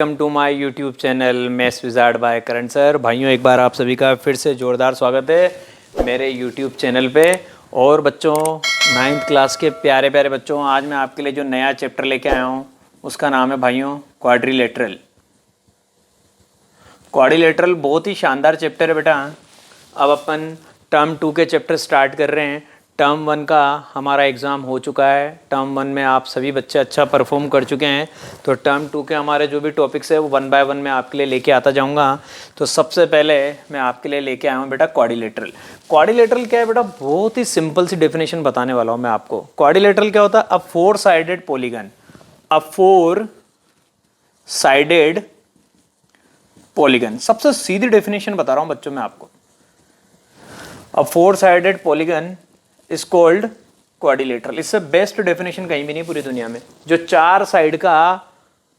Welcome to my YouTube channel maths wizard by Karan sir. भाइयों, एक बार आप सभी का फिर से ज़ोरदार स्वागत है मेरे यूट्यूब चैनल पे। और बच्चों, 9th क्लास के प्यारे प्यारे बच्चों, आज मैं आपके लिए जो नया चैप्टर लेके आया हूँ उसका नाम है भाइयों क्वाड्रिलेटरल। क्वाड्रिलेटरल बहुत ही शानदार चैप्टर है बेटा। अब अपन टर्म 2 के चैप्टर स्टार्ट कर रहे हैं। टर्म 1 का हमारा एग्ज़ाम हो चुका है। टर्म 1 में आप सभी बच्चे अच्छा परफॉर्म कर चुके हैं। तो टर्म 2 के हमारे जो भी टॉपिक्स है वो 1 बाय 1 मैं आपके लिए लेके आता जाऊंगा। तो सबसे पहले मैं आपके लिए लेके आया हूँ बेटा क्वाड्रिलेटरल। क्वाड्रिलेटरल क्या है बेटा? बहुत ही सिंपल सी डेफिनेशन बताने वाला हूँ मैं आपको। क्वाड्रिलेटरल क्या होता है? अ 4 साइडेड पॉलीगन। अ 4 साइडेड पॉलीगन। सबसे सीधी डेफिनेशन बता रहा हूँ बच्चों मैं आपको। अ 4 sided polygon is called quadrilateral. इससे बेस्ट डेफिनेशन कहीं भी नहीं पूरी दुनिया में। जो 4 साइड का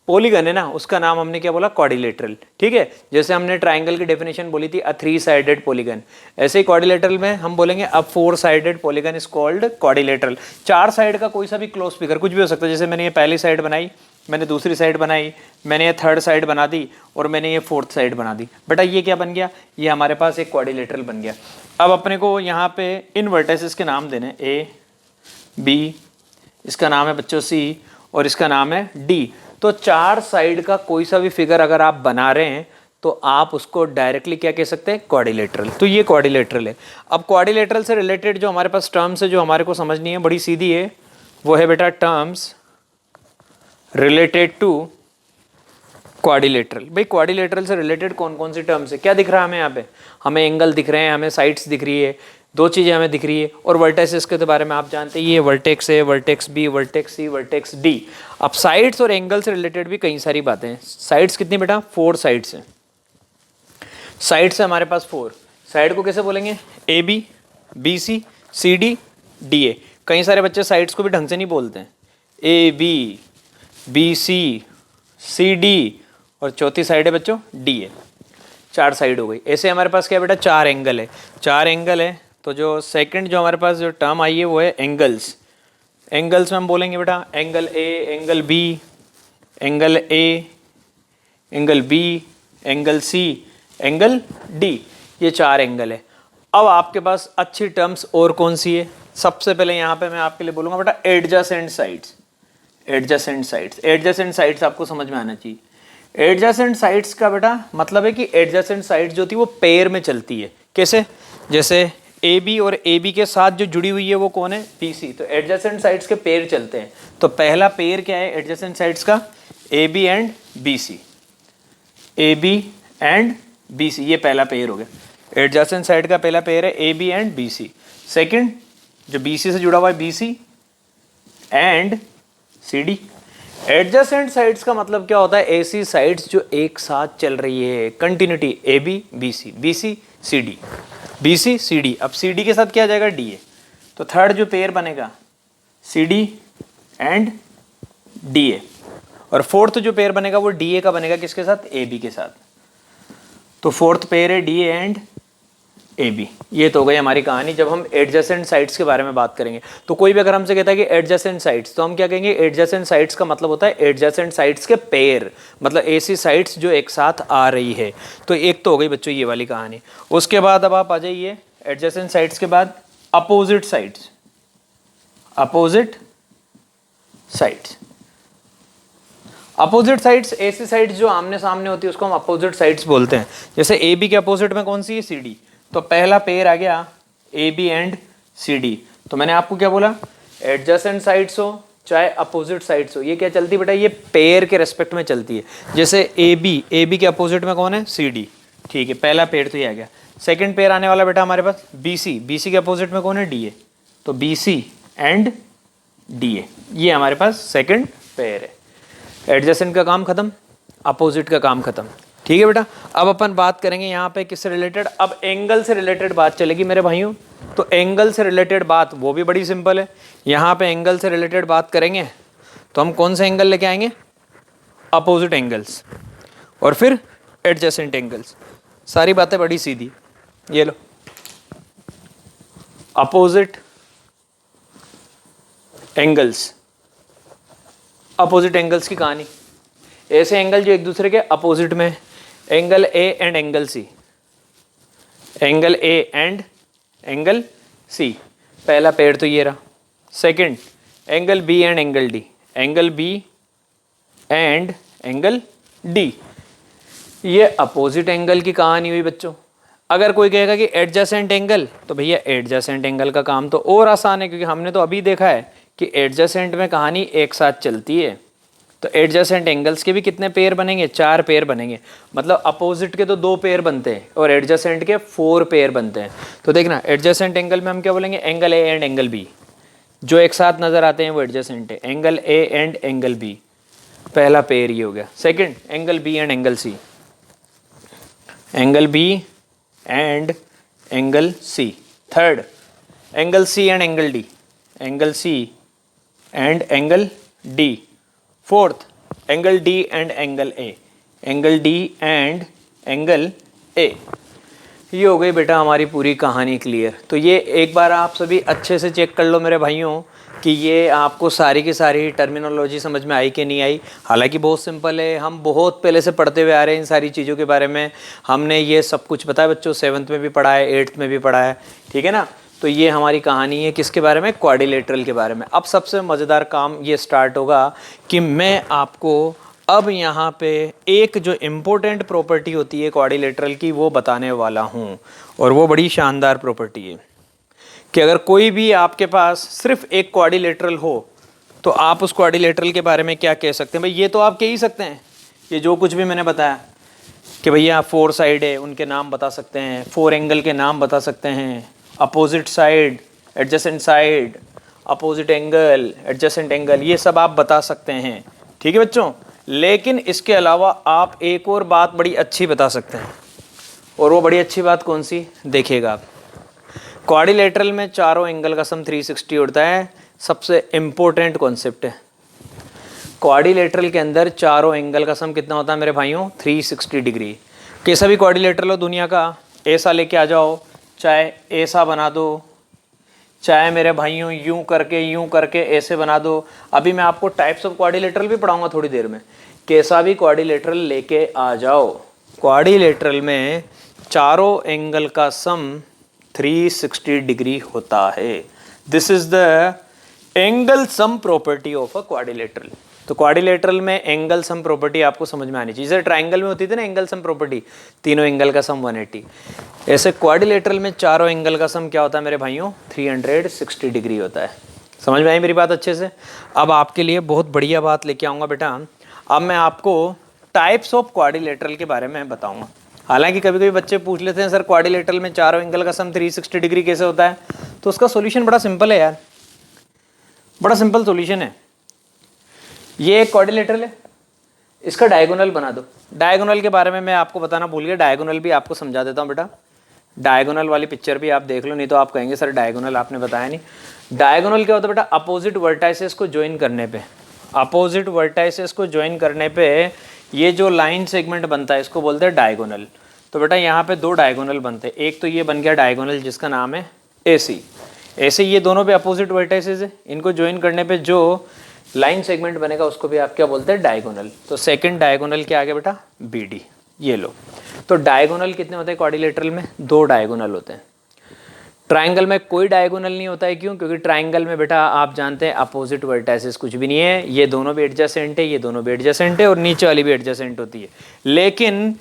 पॉलीगन है ना, उसका नाम हमने क्या बोला? क्वाड्रिलेटरल। ठीक है, जैसे हमने ट्राइंगल की डेफिनेशन बोली थी अ 3 साइडेड पॉलीगन, ऐसे ही क्वाड्रिलेटरल में हम बोलेंगे अ 4 sided polygon is called quadrilateral. 4 side का कोई सा भी क्लोज फिगर कुछ भी हो सकता है। जैसे मैंने ये पहली साइड बनाई, मैंने दूसरी साइड बनाई, मैंने ये थर्ड साइड बना दी और मैंने ये फोर्थ साइड बना दी। बेटा ये क्या बन गया? ये हमारे पास एक क्वाड्रिलेटरल बन गया। अब अपने को यहाँ पे इन वर्टिसेस के नाम देने ए बी, इसका नाम है बच्चों सी, और इसका नाम है डी। तो 4 साइड का कोई सा भी फिगर अगर आप बना रहे हैं तो आप उसको डायरेक्टली क्या कह सकते हैं? क्वाड्रिलेटरल। तो ये क्वाड्रिलेटरल है। अब क्वाड्रिलेटरल से रिलेटेड जो हमारे पास टर्म्स है जो हमारे को समझनी है, बड़ी सीधी है, वो है बेटा टर्म्स रिलेटेड टू क्वाड्रिलेटरल। भाई क्वाड्रिलेटरल से रिलेटेड कौन कौन सी टर्म्स है? क्या दिख रहा है हमें यहाँ पे? हमें एंगल दिख रहे हैं, हमें साइड्स दिख रही है, 2 चीज़ें हमें दिख रही है। और वर्टेक्स के बारे में आप जानते हैं, ये वर्टेक्स है, वर्टेक्स बी, वर्टेक्स सी, वर्टेक्स डी। अब साइड्स और एंगल से रिलेटेड भी कई सारी बातें हैं। साइड्स कितनी बेटा? 4 साइड्स हैं। साइड्स है हमारे पास 4। साइड को कैसे बोलेंगे? A B, B C, C D, D A. कई सारे बच्चे साइड्स को भी ढंग से नहीं बोलते हैं। A B, B C, C D, और चौथी साइड है बच्चों डी ए। 4 साइड हो गई। ऐसे हमारे पास क्या है बेटा? 4 एंगल है। 4 एंगल है तो जो सेकंड जो हमारे पास जो टर्म आई है वो है एंगल्स। एंगल्स में हम बोलेंगे बेटा angle A, angle B, angle A, angle B, angle C, angle D. ये 4 एंगल है। अब आपके पास अच्छी टर्म्स और कौन सी है? सबसे पहले यहाँ पे मैं आपके लिए बोलूँगा बेटा adjacent sides. Adjacent sides, adjacent sides आपको समझ में आना चाहिए। एडजेसेंट साइड्स का बेटा मतलब है कि एडजेसेंट साइड्स जो होती है वो पेयर में चलती है। कैसे? जैसे ए बी और ए बी के साथ जो जुड़ी हुई है वो कौन है? B C. तो एडजेसेंट साइड्स के पेयर चलते हैं। तो पहला पेयर क्या है एडजेसेंट साइड्स का? A B and B C. A B and B C, ये पहला पेयर हो गया। एडजेसेंट साइड का पहला पेयर है A B and B C. Second जो बी सी से जुड़ा हुआ है B C and C D. Adjacent sides का मतलब क्या होता है? ऐसी साइड्स जो एक साथ चल रही है, continuity, A B B C, B C C D, B C C D. अब सी डी के साथ क्या आ जाएगा? D A. तो थर्ड जो पेयर बनेगा C D and D A. और फोर्थ जो पेयर बनेगा वो डी ए का बनेगा किसके साथ? ए बी के साथ। तो फोर्थ पेयर है D A and A B. ये तो हो गई हमारी कहानी। जब हम एडजेसेंट साइड्स के बारे में बात करेंगे तो कोई भी अगर हमसे कहता है कि एडजेसेंट साइड्स, तो हम क्या कहेंगे? एडजेसेंट साइड्स का मतलब होता है एडजेसेंट साइड्स के पेयर, मतलब ऐसी साइड्स जो एक साथ आ रही है। तो एक तो हो गई बच्चों ये वाली कहानी। उसके बाद अब आप आ जाइए एडजेसेंट साइड्स के बाद opposite sides. Opposite sides, opposite sides ऐसी साइड्स जो आमने सामने होती है उसको हम अपोजिट साइड्स बोलते हैं। जैसे ए बी के अपोजिट में कौन सी है? C D. तो पहला पेयर आ गया A B and C D. तो मैंने आपको क्या बोला? एडजेसेंट साइड्स हो चाहे अपोजिट साइड्स हो, ये क्या चलती है बेटा? ये पेयर के रेस्पेक्ट में चलती है। जैसे ए बी के अपोजिट में कौन है? C D. ठीक है, पहला पेयर तो ये आ गया। सेकंड पेयर आने वाला बेटा हमारे पास बी सी के अपोजिट में कौन है? D A. तो B C and D A, ये हमारे पास सेकंड पेयर है। एडजेसेंट का काम खत्म, अपोजिट का काम खत्म। ठीक है बेटा। अब अपन बात करेंगे यहाँ पे किससे रिलेटेड? अब एंगल से रिलेटेड बात चलेगी मेरे भाइयों। तो एंगल से रिलेटेड बात वो भी बड़ी सिंपल है। यहाँ पे एंगल से रिलेटेड बात करेंगे तो हम कौन से एंगल लेके आएंगे? अपोजिट एंगल्स और फिर एडजेसेंट एंगल्स। सारी बातें बड़ी सीधी। ये लो, अपोजिट एंगल्स, अपोजिट एंगल्स की कहानी। ऐसे एंगल जो एक दूसरे के अपोजिट में, angle A and angle C, angle A and angle सी, पहला पेड़ तो ये रहा। Second, angle B and angle D, angle B and angle D, ये अपोजिट एंगल की कहानी हुई बच्चों। अगर कोई कहेगा कि एडजेसेंट एंगल, तो भैया एडजेसेंट एंगल का काम तो और आसान है, क्योंकि हमने तो अभी देखा है कि एडजेसेंट में कहानी एक साथ चलती है। तो एडजेसेंट एंगल्स के भी कितने पेयर बनेंगे? 4 पेयर बनेंगे। मतलब अपोजिट के तो 2 पेयर बनते हैं और एडजेसेंट के 4 पेयर बनते हैं। तो देखना, एडजेसेंट एंगल में हम क्या बोलेंगे? Angle A and angle B, जो एक साथ नजर आते हैं वो एडजेसेंट है। Angle A and angle B, पहला पेयर ये हो गया। Second, angle B and angle C, angle B and angle C. Third, angle C and angle D, angle C and angle D. Fourth, angle D and angle A, angle D and angle A. ये हो गई बेटा हमारी पूरी कहानी clear. तो ये एक बार आप सभी अच्छे से चेक कर लो मेरे भाइयों कि ये आपको सारी की सारी टर्मिनोलॉजी समझ में आई कि नहीं आई। हालांकि बहुत सिंपल है, हम बहुत पहले से पढ़ते हुए आ रहे हैं इन सारी चीज़ों के बारे में। हमने ये सब कुछ पता है बच्चों, 7th में भी पढ़ा है, 8th में भी पढ़ा है, ठीक है ना। तो ये हमारी कहानी है किसके बारे में? क्वाड्रिलेटरल के बारे में। अब सबसे मज़ेदार काम ये स्टार्ट होगा कि मैं आपको अब यहाँ पे एक जो इम्पोर्टेंट प्रॉपर्टी होती है क्वाड्रिलेटरल की वो बताने वाला हूँ, और वो बड़ी शानदार प्रॉपर्टी है कि अगर कोई भी आपके पास सिर्फ एक क्वाड्रिलेटरल हो तो आप उस क्वाड्रिलेटरल के बारे में क्या कह सकते हैं? भाई ये तो आप कह ही सकते हैं, ये जो कुछ भी मैंने बताया कि भैया 4 साइड है उनके नाम बता सकते हैं, 4 एंगल के नाम बता सकते हैं, opposite side, adjacent side, opposite angle, adjacent angle, ये सब आप बता सकते हैं, ठीक है बच्चों। लेकिन इसके अलावा आप एक और बात बड़ी अच्छी बता सकते हैं, और वो बड़ी अच्छी बात कौन सी? देखिएगा आप, क्वाड्रिलेटरल में चारों एंगल का सम 360 होता है। सबसे इम्पोर्टेंट कॉन्सेप्ट है, क्वाड्रिलेटरल के अंदर चारों एंगल का सम कितना होता है मेरे भाइयों? 360 डिग्री। कैसा भी क्वाड्रिलेटरल हो दुनिया का, ऐसा लेके आ जाओ, चाहे ऐसा बना दो, चाहे मेरे भाइयों यूं करके ऐसे बना दो। अभी मैं आपको टाइप्स ऑफ क्वाड्रिलेटरल भी पढ़ाऊंगा थोड़ी देर में। कैसा भी क्वाड्रिलेटरल लेके आ जाओ, क्वाड्रिलेटरल में चारों एंगल का सम 360 डिग्री होता है। This is the angle sum property of a quadrilateral. तो क्वाड्रिलेटरल में एंगल सम प्रॉपर्टी आपको समझ में आनी चाहिए। जैसे ट्राइंगल में होती थी ना एंगल सम प्रॉपर्टी, तीनों एंगल का सम 180, ऐसे क्वाड्रिलेटरल में चारों एंगल का सम क्या होता है मेरे भाइयों? 360 डिग्री होता है। समझ में आई मेरी बात अच्छे से? अब आपके लिए बहुत बढ़िया बात लेके आऊँगा बेटा। अब मैं आपको टाइप्स ऑफ क्वाड्रिलेटरल के बारे में बताऊँगा। हालांकि कभी कभी बच्चे पूछ लेते हैं सर क्वाड्रिलेटरल में चारों एंगल का सम 360 डिग्री कैसे होता है? तो उसका सॉल्यूशन बड़ा सिंपल है यार, बड़ा सिंपल सॉल्यूशन है। ये एक क्वाड्रिलेटरल है, इसका डायगोनल बना दो। डायगोनल के बारे में मैं आपको बताना भूल गया, डायगोनल भी आपको समझा देता हूँ बेटा। डायगोनल वाली पिक्चर भी आप देख लो, नहीं तो आप कहेंगे सर डायगोनल आपने बताया नहीं। डायगोनल क्या होता है बेटा? अपोजिट वर्टाइसेस को ज्वाइन करने पे, अपोजिट वर्टाइसेस को ज्वाइन करने पे ये जो लाइन सेगमेंट बनता है इसको बोलते हैं डायगोनल। तो बेटा यहाँ पे 2 डायगोनल बनते हैं। एक तो ये बन गया डायगोनल जिसका नाम है AC। ऐसे ये दोनों पे अपोजिट वर्टाइसेस है, इनको ज्वाइन करने पे जो लाइन सेगमेंट बनेगा उसको भी आप क्या बोलते हैं? डायगोनल। तो सेकंड डायगोनल क्या आ गया बेटा? BD। ये लो। तो डायगोनल कितने होते हैं क्वाड्रिलेटरल में? 2 डायगोनल होते हैं। ट्राइंगल में कोई डायगोनल नहीं होता है। क्यों? क्योंकि ट्राइंगल में बेटा आप जानते हैं अपोजिट वर्टाइसेस कुछ भी नहीं है, ये दोनों भी एडजेसेंट है, ये दोनों भी एडजेसेंट है, और नीचे वाली भी एडजेसेंट होती है। लेकिन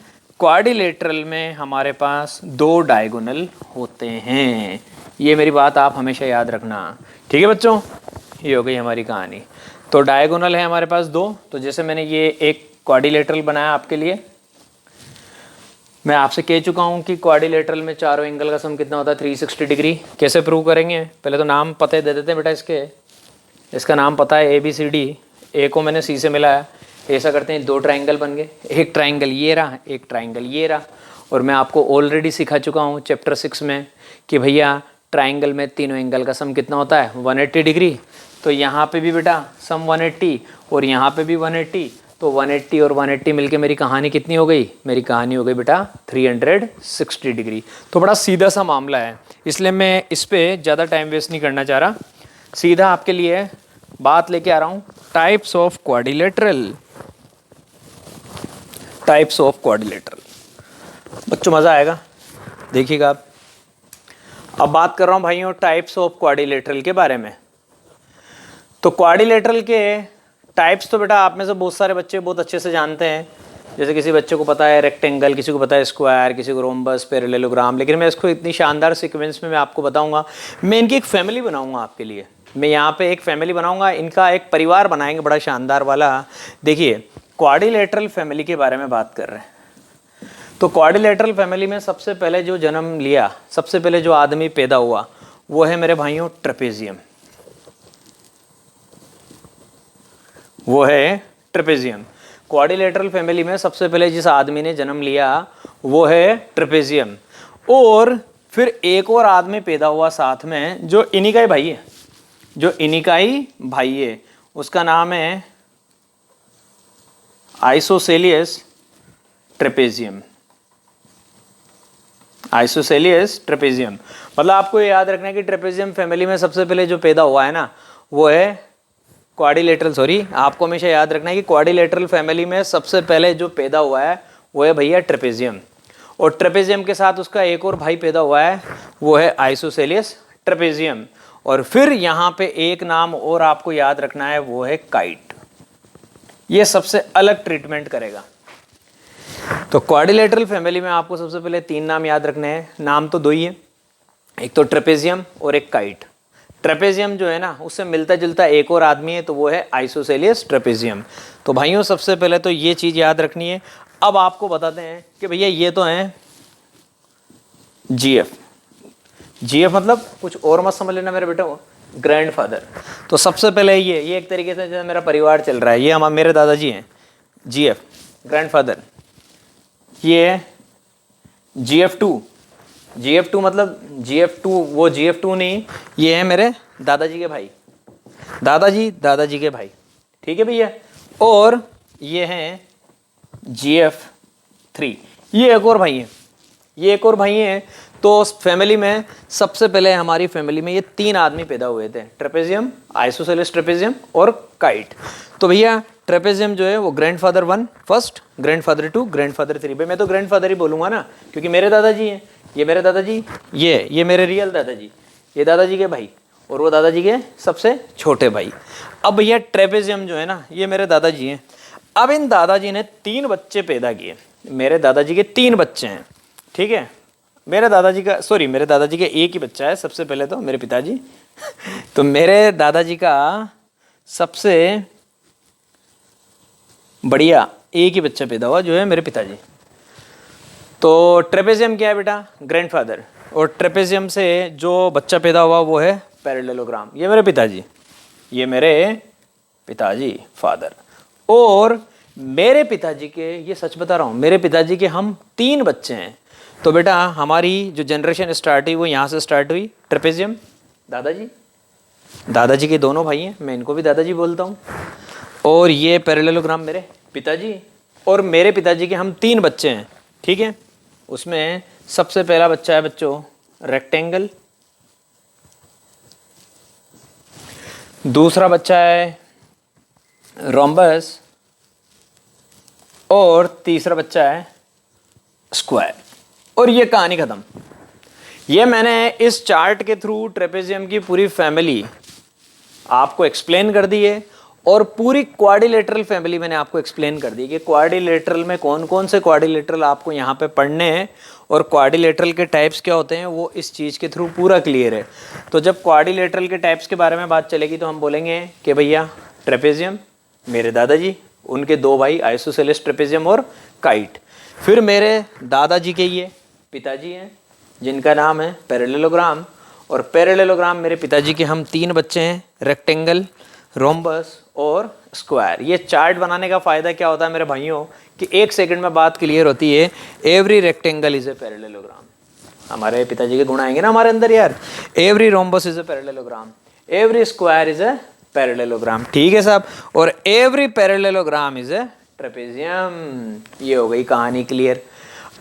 क्वाड्रिलेटरल में हमारे पास 2 डायगोनल होते हैं। ये मेरी बात आप हमेशा याद रखना, ठीक है बच्चों? ये हो गई हमारी कहानी। तो डायगोनल है हमारे पास 2। तो जैसे मैंने ये एक क्वाड्रिलेटरल बनाया आपके लिए, मैं आपसे कह चुका हूँ कि क्वाड्रिलेटरल में चारों एंगल का सम कितना होता है? 360 डिग्री। कैसे प्रूव करेंगे? पहले तो नाम पते दे देते हैं बेटा इसके। इसका नाम पता है ABCD, A को मैंने C से मिलाया। ऐसा करते हैं 2 ट्राइंगल बन गए, एक ट्राइंगल ये रहा, एक ट्राइंगल ये रहा। और मैं आपको ऑलरेडी सिखा चुका हूँ चैप्टर 6 में कि भैया ट्राइंगल में तीनों एंगल का सम कितना होता है? 180 डिग्री। तो यहाँ पे भी बेटा सम 180 और यहाँ पे भी 180। तो 180 और 180 मिलके मेरी कहानी कितनी हो गई? मेरी कहानी हो गई बेटा 360 डिग्री। तो बड़ा सीधा सा मामला है, इसलिए मैं इस पर ज़्यादा टाइम वेस्ट नहीं करना चाह रहा। सीधा आपके लिए बात लेके आ रहा हूँ types of quadrilateral. Types of quadrilateral. बच्चों मज़ा आएगा, देखिएगा आप। अब बात कर रहा हूँ भाइयों टाइप्स ऑफ क्वाड्रिलेटरल के बारे में। तो क्वाड्रिलेटरल के टाइप्स तो बेटा आप में से बहुत सारे बच्चे बहुत अच्छे से जानते हैं। जैसे किसी बच्चे को पता है रेक्टेंगल, किसी को पता है स्क्वायर, किसी को रोम्बस, पैरेललोग्राम। लेकिन मैं इसको इतनी शानदार सीक्वेंस में मैं आपको बताऊंगा। मैं इनकी एक फैमिली बनाऊंगा आपके लिए। मैं यहाँ पे एक फैमिली बनाऊंगा, इनका एक परिवार बनाएंगे बड़ा शानदार वाला। देखिए क्वाड्रिलेटरल फैमिली के बारे में बात कर रहे हैं। तो क्वाड्रिलेटरल फैमिली में सबसे पहले जो जन्म लिया, सबसे पहले जो आदमी पैदा हुआ वो है मेरे भाइयों ट्रेपेजियम। वो है ट्रेपेजियम। क्वाड्रिलेटरल फैमिली में सबसे पहले जिस आदमी ने जन्म लिया वो है ट्रेपेजियम। और फिर एक और आदमी पैदा हुआ साथ में जो इन्हीं का ही भाई है, जो इन्हीं का ही भाई है। उसका नाम है आइसोसेलियस ट्रेपेजियम। आइसोसेलियस ट्रेपेजियम मतलब आपको ये याद रखना है कि ट्रेपेजियम फैमिली में सबसे पहले जो पैदा हुआ है ना वो है क्वाड्रिलेटरल। सॉरी, आपको हमेशा याद रखना है कि क्वाड्रिलेटरल फैमिली में सबसे पहले जो पैदा हुआ है वो है भैया ट्रेपेजियम। और ट्रेपेजियम के साथ उसका एक और भाई पैदा हुआ है, वो है आइसोसेलियस ट्रेपेजियम। और फिर यहाँ पे एक नाम और आपको याद रखना है, वो है काइट। ये सबसे अलग ट्रीटमेंट करेगा। तो क्वाड्रिलेटरल फैमिली में आपको सबसे पहले 3 नाम याद रखने हैं। नाम तो 2 ही है, एक तो ट्रेपेजियम और एक काइट। ट्रेपेजियम जो है ना उससे मिलता जुलता एक और आदमी है, तो वो है आइसोसेलियस ट्रेपेजियम। तो भाइयों सबसे पहले तो ये चीज़ याद रखनी है। अब आपको बताते हैं कि भैया ये तो हैं जीएफ। जीएफ मतलब कुछ और मत समझ लेना मेरे बेटा, ग्रैंडफादर। तो सबसे पहले ये एक तरीके से जैसे मेरा परिवार चल रहा है, ये हम मेरे दादाजी हैं, जीएफ ग्रैंडफादर। ये जीएफ2। जीएफ2 मतलब जीएफ2 वो जीएफ2 नहीं, ये है मेरे दादाजी के भाई, दादाजी के भाई। ठीक है भैया। और ये हैं जीएफ3, ये एक और भाई हैं। तो उस फैमिली में सबसे पहले हमारी फैमिली में ये 3 आदमी पैदा हुए थे, ट्रेपेजियम, आइसोसेलियस ट्रेपेजियम और काइट। तो भैया ट्रेपेजियम जो है वो ग्रैंडफादर 1 फर्स्ट, ग्रैंडफादर 2, ग्रैंडफादर 3। भाई मैं तो ग्रैंडफादर ही बोलूँगा ना, क्योंकि मेरे दादाजी हैं। ये मेरे दादाजी, ये मेरे रियल दादाजी, ये दादाजी के भाई और वो दादाजी के सबसे छोटे भाई। अब भैया ट्रेपेजियम जो है ना ये मेरे दादाजी हैं। अब इन दादाजी ने 3 बच्चे पैदा किए। मेरे दादाजी के 3 बच्चे हैं, ठीक है। मेरे दादाजी के एक ही बच्चा है सबसे पहले, तो मेरे पिताजी। तो मेरे दादाजी का सबसे बढ़िया एक ही बच्चा पैदा हुआ जो है मेरे पिताजी। तो ट्रेपेजियम क्या है बेटा, ग्रैंडफादर। और ट्रेपेजियम से जो बच्चा पैदा हुआ वो है पैरेललोग्राम। ये मेरे पिताजी फादर। और मेरे पिताजी के, ये सच बता रहा हूँ, मेरे पिताजी के हम 3 बच्चे हैं। तो बेटा हमारी जो जनरेशन स्टार्ट हुई वो यहाँ से स्टार्ट हुई। ट्रेपेजियम दादाजी के दोनों भाई हैं, मैं इनको भी दादाजी बोलता हूँ। और ये पैरेललोग्राम मेरे पिताजी। और मेरे पिताजी के हम 3 बच्चे हैं, ठीक है। उसमें सबसे पहला बच्चा है बच्चों रेक्टेंगल, दूसरा बच्चा है रोम्बस और तीसरा बच्चा है स्क्वायर। और ये कहानी खत्म। ये मैंने इस चार्ट के थ्रू ट्रेपेजियम की पूरी फैमिली आपको एक्सप्लेन कर दी है। और पूरी क्वाड्रिलेटरल फैमिली मैंने आपको एक्सप्लेन कर दी कि क्वाड्रिलेटरल में कौन कौन से क्वाड्रिलेटरल आपको यहाँ पे पढ़ने हैं और क्वाड्रिलेटरल के टाइप्स क्या होते हैं, वो इस चीज़ के थ्रू पूरा क्लियर है। तो जब क्वाड्रिलेटरल के टाइप्स के बारे में बात चलेगी तो हम बोलेंगे कि भैया ट्रेपेजियम मेरे दादाजी, उनके 2 भाई आइसोसेलिस ट्रेपेजियम और काइट। फिर मेरे दादाजी के ये पिताजी हैं जिनका नाम है पैरेललोग्राम। और पैरेललोग्राम मेरे पिताजी के हम 3 बच्चे हैं, रेक्टेंगल, रोम्बस और स्क्वायर। ये चार्ट बनाने का फ़ायदा क्या होता है मेरे भाइयों कि 1 सेकंड में बात क्लियर होती है। Every rectangle is a parallelogram. हमारे पिताजी के गुण आएंगे ना हमारे अंदर यार। Every rhombus is a parallelogram, every square is a parallelogram, ठीक है साहब। और every parallelogram is a trapezium. ये हो गई कहानी क्लियर।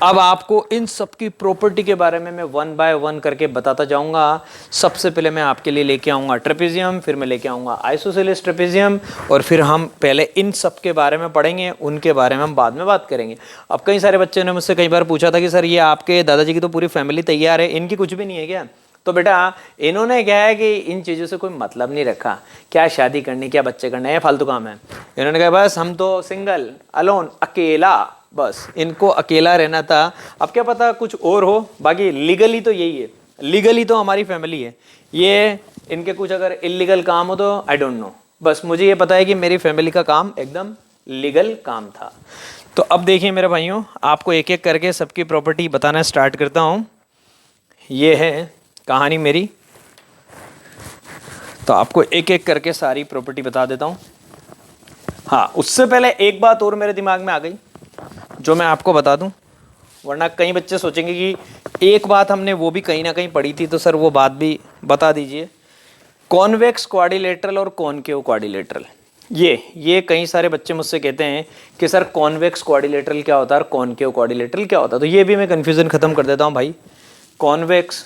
अब आपको इन सब की प्रॉपर्टी के बारे में मैं वन बाय वन करके बताता जाऊंगा। सबसे पहले मैं आपके लिए लेके आऊंगा ट्रेपेजियम, फिर मैं लेके आऊंगा आइसोसेलेस ट्रेपेजियम, और फिर हम पहले इन सब के बारे में पढ़ेंगे, उनके बारे में हम बाद में बात करेंगे। अब कई सारे बच्चों ने मुझसे कई बार पूछा था कि सर ये आपके दादाजी की तो पूरी फैमिली तैयार है, इनकी कुछ भी नहीं है क्या? तो बेटा इन्होंने क्या है कि इन चीज़ों से कोई मतलब नहीं रखा, क्या शादी करनी, क्या बच्चे करने, ये फालतू काम है। इन्होंने कहा बस हम तो सिंगल, अलोन, अकेला, बस इनको अकेला रहना था। अब क्या पता कुछ और हो, बाकी लीगली तो यही है, लीगली तो हमारी फैमिली है। ये इनके कुछ अगर इलीगल काम हो तो आई डोंट नो, बस मुझे ये पता है कि मेरी फैमिली का काम एकदम लीगल काम था। तो अब देखिए मेरे भाइयों, आपको एक एक करके सबकी प्रॉपर्टी बताना स्टार्ट करता हूँ। ये है कहानी मेरी, तो आपको एक एक करके सारी प्रॉपर्टी बता देता हूँ। हाँ, उससे पहले एक बात और मेरे दिमाग में आ गई जो मैं आपको बता दूं, वरना कई बच्चे सोचेंगे कि एक बात हमने वो भी कहीं ना कहीं पढ़ी थी, तो सर वो बात भी बता दीजिए। कॉन्वेक्स क्वाड्रिलेटरल और कॉनकेव क्वाड्रिलेटरल, ये कई सारे बच्चे मुझसे कहते हैं कि सर कॉन्वेक्स क्वाड्रिलेटरल क्या होता है और कॉनकेव क्वाड्रिलेटरल क्या होता है। तो ये भी मैं कन्फ्यूज़न ख़त्म कर देता हूँ भाई। कॉन्वेक्स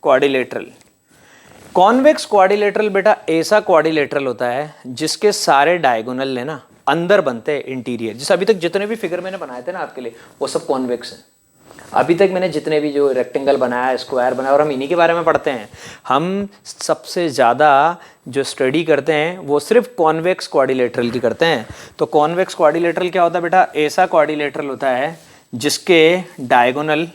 क्वाड्रिलेटरल, कॉन्वेक्स क्वाड्रिलेटरल बेटा ऐसा क्वाड्रिलेटरल होता है जिसके सारे डायगोनल है ना अंदर बनते हैं इंटीरियर। जैसे अभी तक जितने भी फिगर मैंने बनाए थे ना आपके लिए, वो सब कॉन्वेक्स हैं। अभी तक मैंने जितने भी जो रेक्टेंगल बनाया, स्क्वायर बनाया, और हम इन्हीं के बारे में पढ़ते हैं। हम सबसे ज़्यादा जो स्टडी करते हैं वो सिर्फ कॉन्वेक्स क्वाड्रिलेटरल की करते हैं। तो कॉन्वेक्स क्वाड्रिलेटरल क्या होता है बेटा? ऐसा क्वाड्रिलेटरल होता है जिसके डायगोनल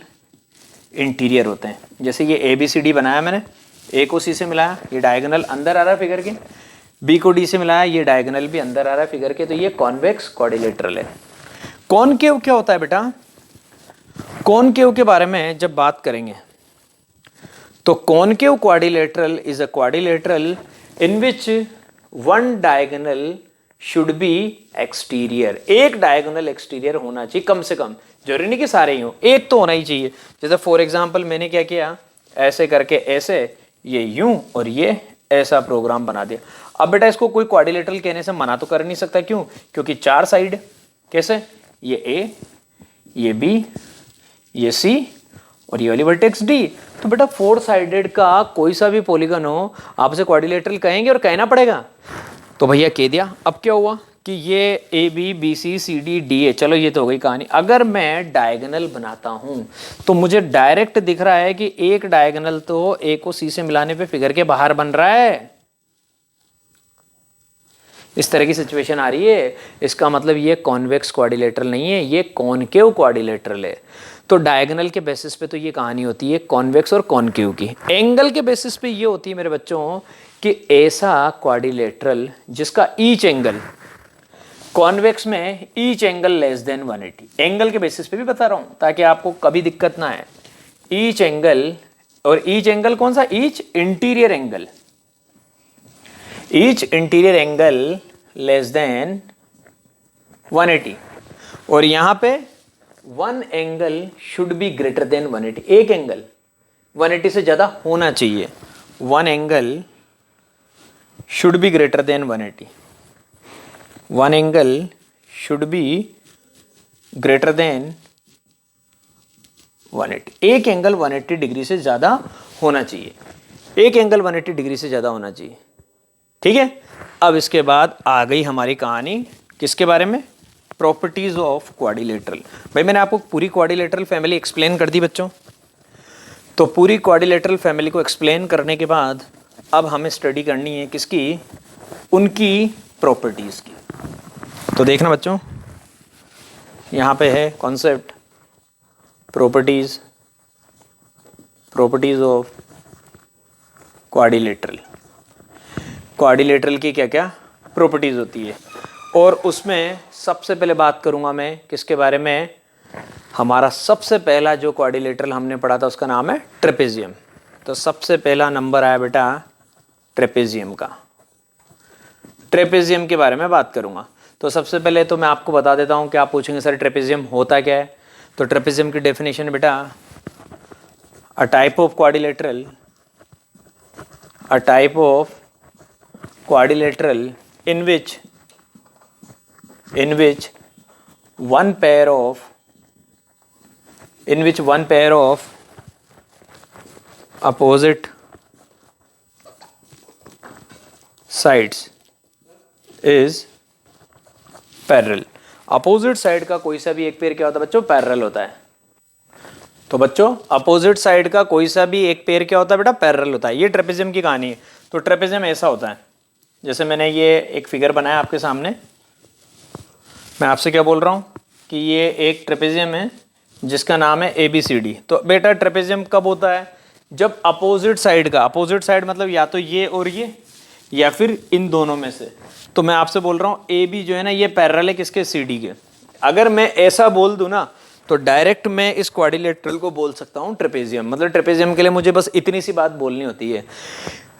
इंटीरियर होते हैं। जैसे ये ABCD बनाया मैंने, A को C से मिलाया, ये डायगोनल अंदर आ रहा है फिगर के, B को D से मिलाया, ये डायगोनल भी अंदर आ रहा है फिगर के, तो ये कॉन्वेक्स क्वाड्रिलेटरल है। कॉनकेव क्या होता है बेटा? कॉनकेव के बारे में जब बात करेंगे तो concave quadrilateral is a quadrilateral in which one diagonal should be exterior. एक डायगोनल एक्सटीरियर होना चाहिए कम से कम, जरूरी नहीं कि सारे ही हो, एक तो होना ही चाहिए। जैसे फॉर एग्जाम्पल मैंने क्या किया, ऐसे करके ऐसे, ये यूं और ये ऐसा प्रोग्राम बना दिया। अब बेटा इसको कोई क्वाड्रिलेटरल कहने से मना तो कर नहीं सकता, क्यों? क्योंकि चार साइड, कैसे? ये A, ये B, ये C और ये वाली वर्टेक्स D। तो बेटा फोर साइडेड का कोई सा भी पॉलीगन हो, आप उसे क्वाड्रिलेटरल कहेंगे और कहना पड़ेगा। तो भैया कह दिया। अब क्या हुआ कि ये ABBCCDDA, चलो ये तो हो गई कहानी। अगर मैं डायगोनल बनाता हूं तो मुझे डायरेक्ट दिख रहा है कि एक डायगोनल तो A को C से मिलाने पे फिगर के बाहर बन रहा है। इस तरह की सिचुएशन आ रही है, इसका मतलब ये कॉन्वेक्स क्वाड्रिलेटरल नहीं है, ये कॉनकेव क्वाड्रिलेटरल है। तो डायगोनल के बेसिस पे तो ये कहानी होती है कॉन्वेक्स और कॉनकेव की। एंगल के बेसिस पे ये होती है मेरे बच्चों कि ऐसा क्वाड्रिलेटरल जिसका ईच एंगल, कॉन्वेक्स में each angle less than 180, angle के बेसिस पे भी बता रहा हूं ताकि आपको कभी दिक्कत ना आए। ईच एंगल, और ईच एंगल कौन सा? Each interior angle, each interior angle less than 180, और यहां पे one angle should be greater than 180। एक एंगल 180 से ज्यादा होना चाहिए, one angle should be greater than 180, one angle should be greater than 180। एक एंगल 180 डिग्री से ज्यादा होना चाहिए, एक एंगल 180 डिग्री से ज्यादा होना चाहिए, ठीक है। अब इसके बाद आ गई हमारी कहानी किसके बारे में? Properties of quadrilateral. भाई मैंने आपको पूरी क्वाड्रिलेटरल फैमिली एक्सप्लेन कर दी बच्चों। तो पूरी क्वाड्रिलेटरल फैमिली को एक्सप्लेन करने के बाद अब हमें स्टडी करनी है किसकी? उनकी प्रॉपर्टीज की। तो देखना बच्चों, यहाँ पे है concept properties, properties of quadrilateral. Quadrilateral की क्या क्या प्रॉपर्टीज होती है, और उसमें सबसे पहले बात करूंगा मैं किसके बारे में? हमारा सबसे पहला जो क्वाड्रिलेटरल हमने पढ़ा था उसका नाम है ट्रेपेजियम। तो सबसे पहला नंबर आया बेटा ट्रेपेजियम का। ट्रेपेजियम के बारे में बात करूंगा। तो सबसे पहले तो मैं आपको बता देता हूं कि आप पूछेंगे सर ट्रेपेजियम होता क्या है? तो ट्रेपेजियम की डेफिनेशन बेटा, अ type of quadrilateral, a type of quadrilateral in which one pair of in which one pair of opposite sides is parallel। Opposite side का कोई सा भी एक पेयर क्या होता है बच्चों, पैरेलल होता है। तो बच्चों अपोजिट साइड का कोई सा भी एक पेयर क्या होता है बेटा, पैरेलल होता है। ये ट्रेपेजियम की कहानी है। तो ट्रेपेजियम ऐसा होता है, जैसे मैंने ये एक फिगर बनाया आपके सामने, मैं आपसे क्या बोल रहा हूँ कि ये एक ट्रेपेजियम है जिसका नाम है ABCD। तो बेटा ट्रेपेजियम कब होता है, जब अपोजिट साइड का, अपोजिट साइड मतलब या तो ये और ये या फिर इन दोनों में से। तो मैं आपसे बोल रहा हूँ AB जो है ना ये पैरेलल है किसके, CD के। अगर मैं ऐसा बोल दूं ना तो डायरेक्ट मैं इस क्वाड्रिलेटरल को बोल सकता हूँ ट्रेपेजियम। मतलब ट्रेपेजियम के लिए मुझे बस इतनी सी बात बोलनी होती है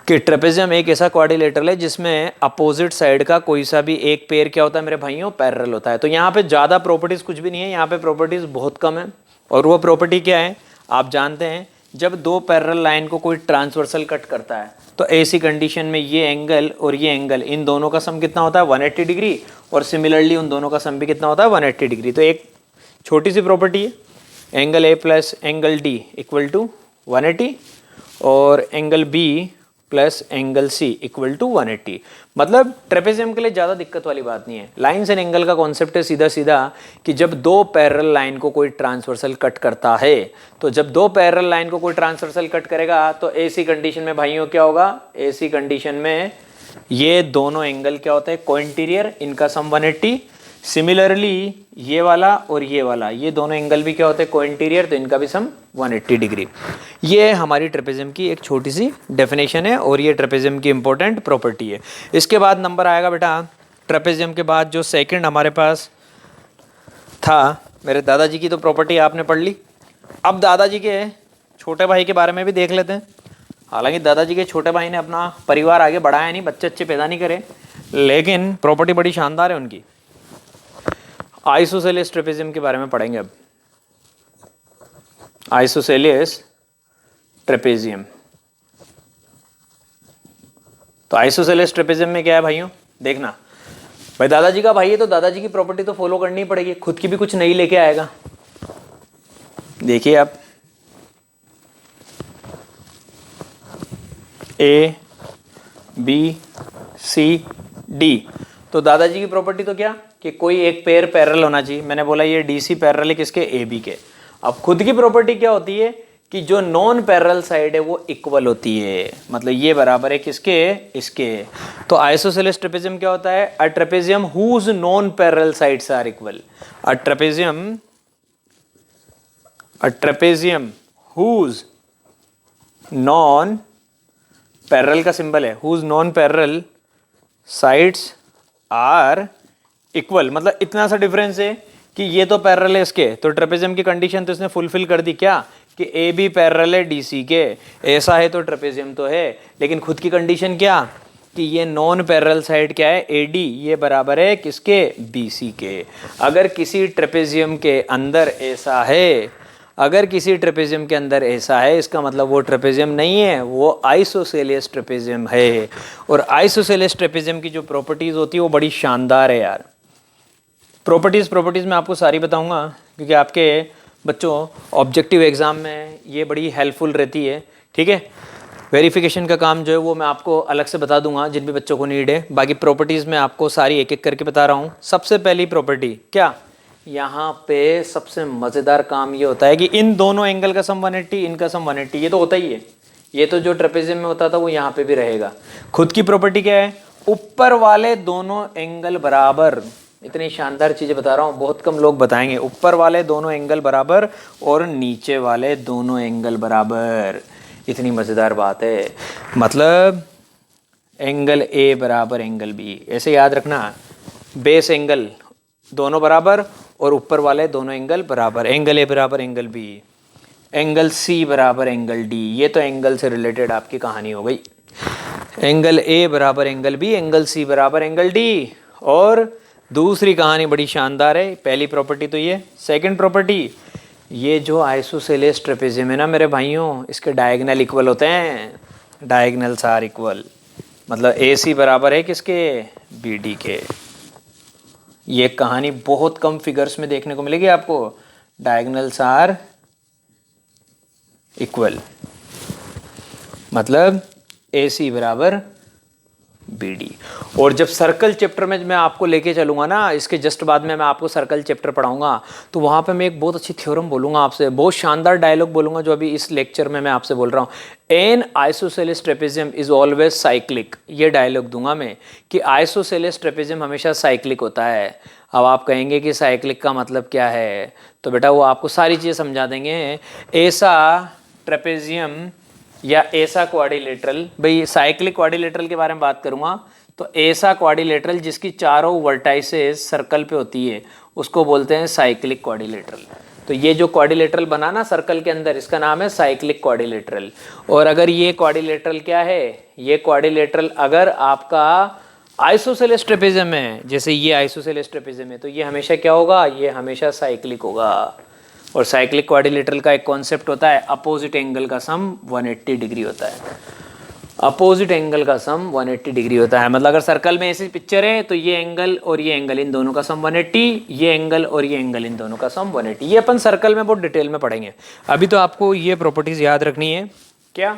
कि ट्रेपेजियम एक ऐसा क्वाड्रिलेटरल है जिसमें अपोजिट साइड का कोई सा भी एक पेयर क्या होता है मेरे भाइयों, पैरेलल होता है। तो यहाँ पे ज़्यादा प्रॉपर्टीज़ कुछ भी नहीं है, यहाँ पे प्रॉपर्टीज़ बहुत कम है। और वो प्रॉपर्टी क्या है आप जानते हैं, जब दो पैरेलल लाइन को कोई ट्रांसवर्सल कट करता है तो ऐसी कंडीशन में ये एंगल और ये एंगल, इन दोनों का सम कितना होता है 180 डिग्री, और सिमिलरली उन दोनों का सम भी कितना होता है 180 डिग्री। तो एक छोटी सी प्रॉपर्टी है, angle A plus angle D equal to 180 और angle B plus angle C equal to 180। मतलब ट्रेपेजियम के लिए ज़्यादा दिक्कत वाली बात नहीं है। लाइन्स एंड एंगल का कॉन्सेप्ट है सीधा सीधा कि जब दो पैरेलल लाइन को कोई ट्रांसवर्सल कट करता है, तो जब दो पैरेलल लाइन को कोई ट्रांसवर्सल कट करेगा तो ऐसी कंडीशन में भाइयों क्या होगा, ऐसी कंडीशन में ये दोनों एंगल क्या होता है कोइंटीरियर, इनका सम 180। सिमिलरली ये वाला और ये वाला, ये दोनों एंगल भी क्या होते हैं कोइंटीरियर, तो इनका भी सम 180 डिग्री। ये हमारी ट्रेपेजियम की एक छोटी सी डेफिनेशन है और ये ट्रेपेजियम की इंपॉर्टेंट प्रॉपर्टी है। इसके बाद नंबर आएगा बेटा ट्रेपेजियम के बाद जो सेकंड हमारे पास था, मेरे दादाजी की तो प्रॉपर्टी आपने पढ़ ली। अब दादाजी के छोटे भाई के बारे में भी देख लेते हैं। हालांकि दादाजी के छोटे भाई ने अपना परिवार आगे बढ़ाया नहीं, बच्चे अच्छे पैदा नहीं करे, लेकिन प्रॉपर्टी बड़ी शानदार है उनकी। आइसोसेलेस ट्रेपेजियम के बारे में पढ़ेंगे अब। आइसोसेलेस ट्रेपेजियम, तो आइसोसेलेस ट्रेपेजियम में क्या है भाइयों, देखना भाई दादाजी का भाई है तो दादाजी की प्रॉपर्टी तो फॉलो करनी ही पड़ेगी, खुद की भी कुछ नई लेके आएगा। देखिए आप ABCD, तो दादाजी की प्रॉपर्टी तो क्या कि कोई एक पेयर पैरेलल होना चाहिए। मैंने बोला ये DC पैरेलल है किसके, AB के। अब खुद की प्रॉपर्टी क्या होती है कि जो नॉन पैरेलल साइड है वो इक्वल होती है, मतलब ये बराबर है किसके, इसके। तो आइसोसेलेस ट्रेपेजियम क्या होता है, a trapezium whose non parallel sides are equal. A trapezium whose non parallel का सिंबल है, whose non parallel sides are equal, मतलब इतना सा डिफरेंस है कि ये तो पैरेलल है इसके, तो ट्रेपेजियम की कंडीशन तो इसने फुलफिल कर दी क्या कि AB पैरेलल है DC के। ऐसा है तो ट्रेपेजियम तो है, लेकिन खुद की कंडीशन क्या कि ये नॉन पैरेलल साइड क्या है AD, ये बराबर है किसके, BC के। अगर किसी ट्रेपेजियम के अंदर ऐसा है, अगर किसी ट्रेपेजियम के अंदर ऐसा है, इसका मतलब वो ट्रेपेजियम नहीं है, वो आइसोसेलेस ट्रेपेजियम है। और आइसोसेलेस ट्रेपेजियम की जो प्रॉपर्टीज़ होती है वो बड़ी शानदार है यार। प्रॉपर्टीज़ मैं आपको सारी बताऊंगा क्योंकि आपके बच्चों ऑब्जेक्टिव एग्ज़ाम में ये बड़ी हेल्पफुल रहती है, ठीक है। वेरिफिकेशन का काम जो है वो मैं आपको अलग से बता दूंगा जिन भी बच्चों को नीड है। बाकी प्रॉपर्टीज़ मैं आपको सारी एक एक करके बता रहा हूँ। सबसे पहली प्रॉपर्टी क्या, यहाँ पे सबसे मज़ेदार काम ये होता है कि इन दोनों एंगल का सम 180, इनका सम 180, ये तो होता ही है। ये तो जो ट्रेपेजियम में होता था वो यहाँ पे भी रहेगा। खुद की प्रॉपर्टी क्या है, ऊपर वाले दोनों एंगल बराबर। इतनी शानदार चीज़ें बता रहा हूँ, बहुत कम लोग बताएंगे। ऊपर वाले दोनों एंगल बराबर और नीचे वाले दोनों एंगल बराबर। इतनी मज़ेदार बात है, मतलब एंगल A बराबर एंगल B, ऐसे याद रखना। बेस एंगल दोनों बराबर और ऊपर वाले दोनों एंगल बराबर। एंगल A बराबर एंगल B, एंगल C बराबर एंगल D। ये तो एंगल से रिलेटेड आपकी कहानी हो गई। एंगल A बराबर एंगल B, एंगल C बराबर एंगल D। और दूसरी कहानी बड़ी शानदार है। पहली प्रॉपर्टी तो ये। सेकंड प्रॉपर्टी, ये जो आइसोसेलेस ट्रेपेजियम है ना मेरे भाइयों, इसके डायगोनल इक्वल होते हैं। डायगोनल्स आर इक्वल, मतलब AC बराबर है किसके, BD के। ये कहानी बहुत कम फिगर्स में देखने को मिलेगी आपको। डायगोनल्स आर इक्वल, मतलब ए सी बराबर बी डी। और जब सर्कल चैप्टर में मैं आपको लेके चलूंगा ना, इसके जस्ट बाद में मैं आपको सर्कल चैप्टर पढ़ाऊंगा, तो वहां पे मैं एक बहुत अच्छी थ्योरम बोलूंगा आपसे, बहुत शानदार डायलॉग बोलूंगा जो अभी इस लेक्चर में मैं आपसे बोल रहा हूँ। N isosceles trapezium is always cyclic, ये डायलॉग दूंगा मैं कि आइसोसेलेस ट्रेपेजियम हमेशा साइक्लिक होता है। अब आप कहेंगे कि साइक्लिक का मतलब क्या है, तो बेटा वो आपको सारी चीज़ें समझा देंगे। ऐसा ट्रेपेजियम या ऐसा क्वाड्रिलेटरल, भाई साइक्लिक क्वाड्रिलेटरल के बारे में बात करूंगा, तो ऐसा क्वाड्रिलेटरल जिसकी चारों वर्टाइसेस सर्कल पे होती है उसको बोलते हैं साइक्लिक क्वाड्रिलेटरल। तो ये जो क्वाड्रिलेटरल बना ना सर्कल के अंदर, इसका नाम है साइक्लिक क्वाड्रिलेटरल। और अगर ये क्वाड्रिलेटरल क्या है, ये क्वाड्रिलेटरल अगर आपका आइसोसेलेस ट्रेपेजियम है, जैसे ये आइसोसेलेस ट्रेपेजियम है, तो ये हमेशा क्या होगा, ये हमेशा साइक्लिक होगा। और साइक्लिक क्वाड्रिलेटरल का एक कॉन्सेप्ट होता है अपोजिट एंगल का सम 180 डिग्री होता है। अपोजिट एंगल का सम 180 डिग्री होता है, मतलब अगर सर्कल में ऐसी पिक्चर है तो ये एंगल और ये एंगल इन दोनों का सम 180, ये एंगल और ये एंगल इन दोनों का सम 180। ये अपन सर्कल में बहुत डिटेल में पढ़ेंगे। अभी तो आपको ये प्रॉपर्टीज याद रखनी है। क्या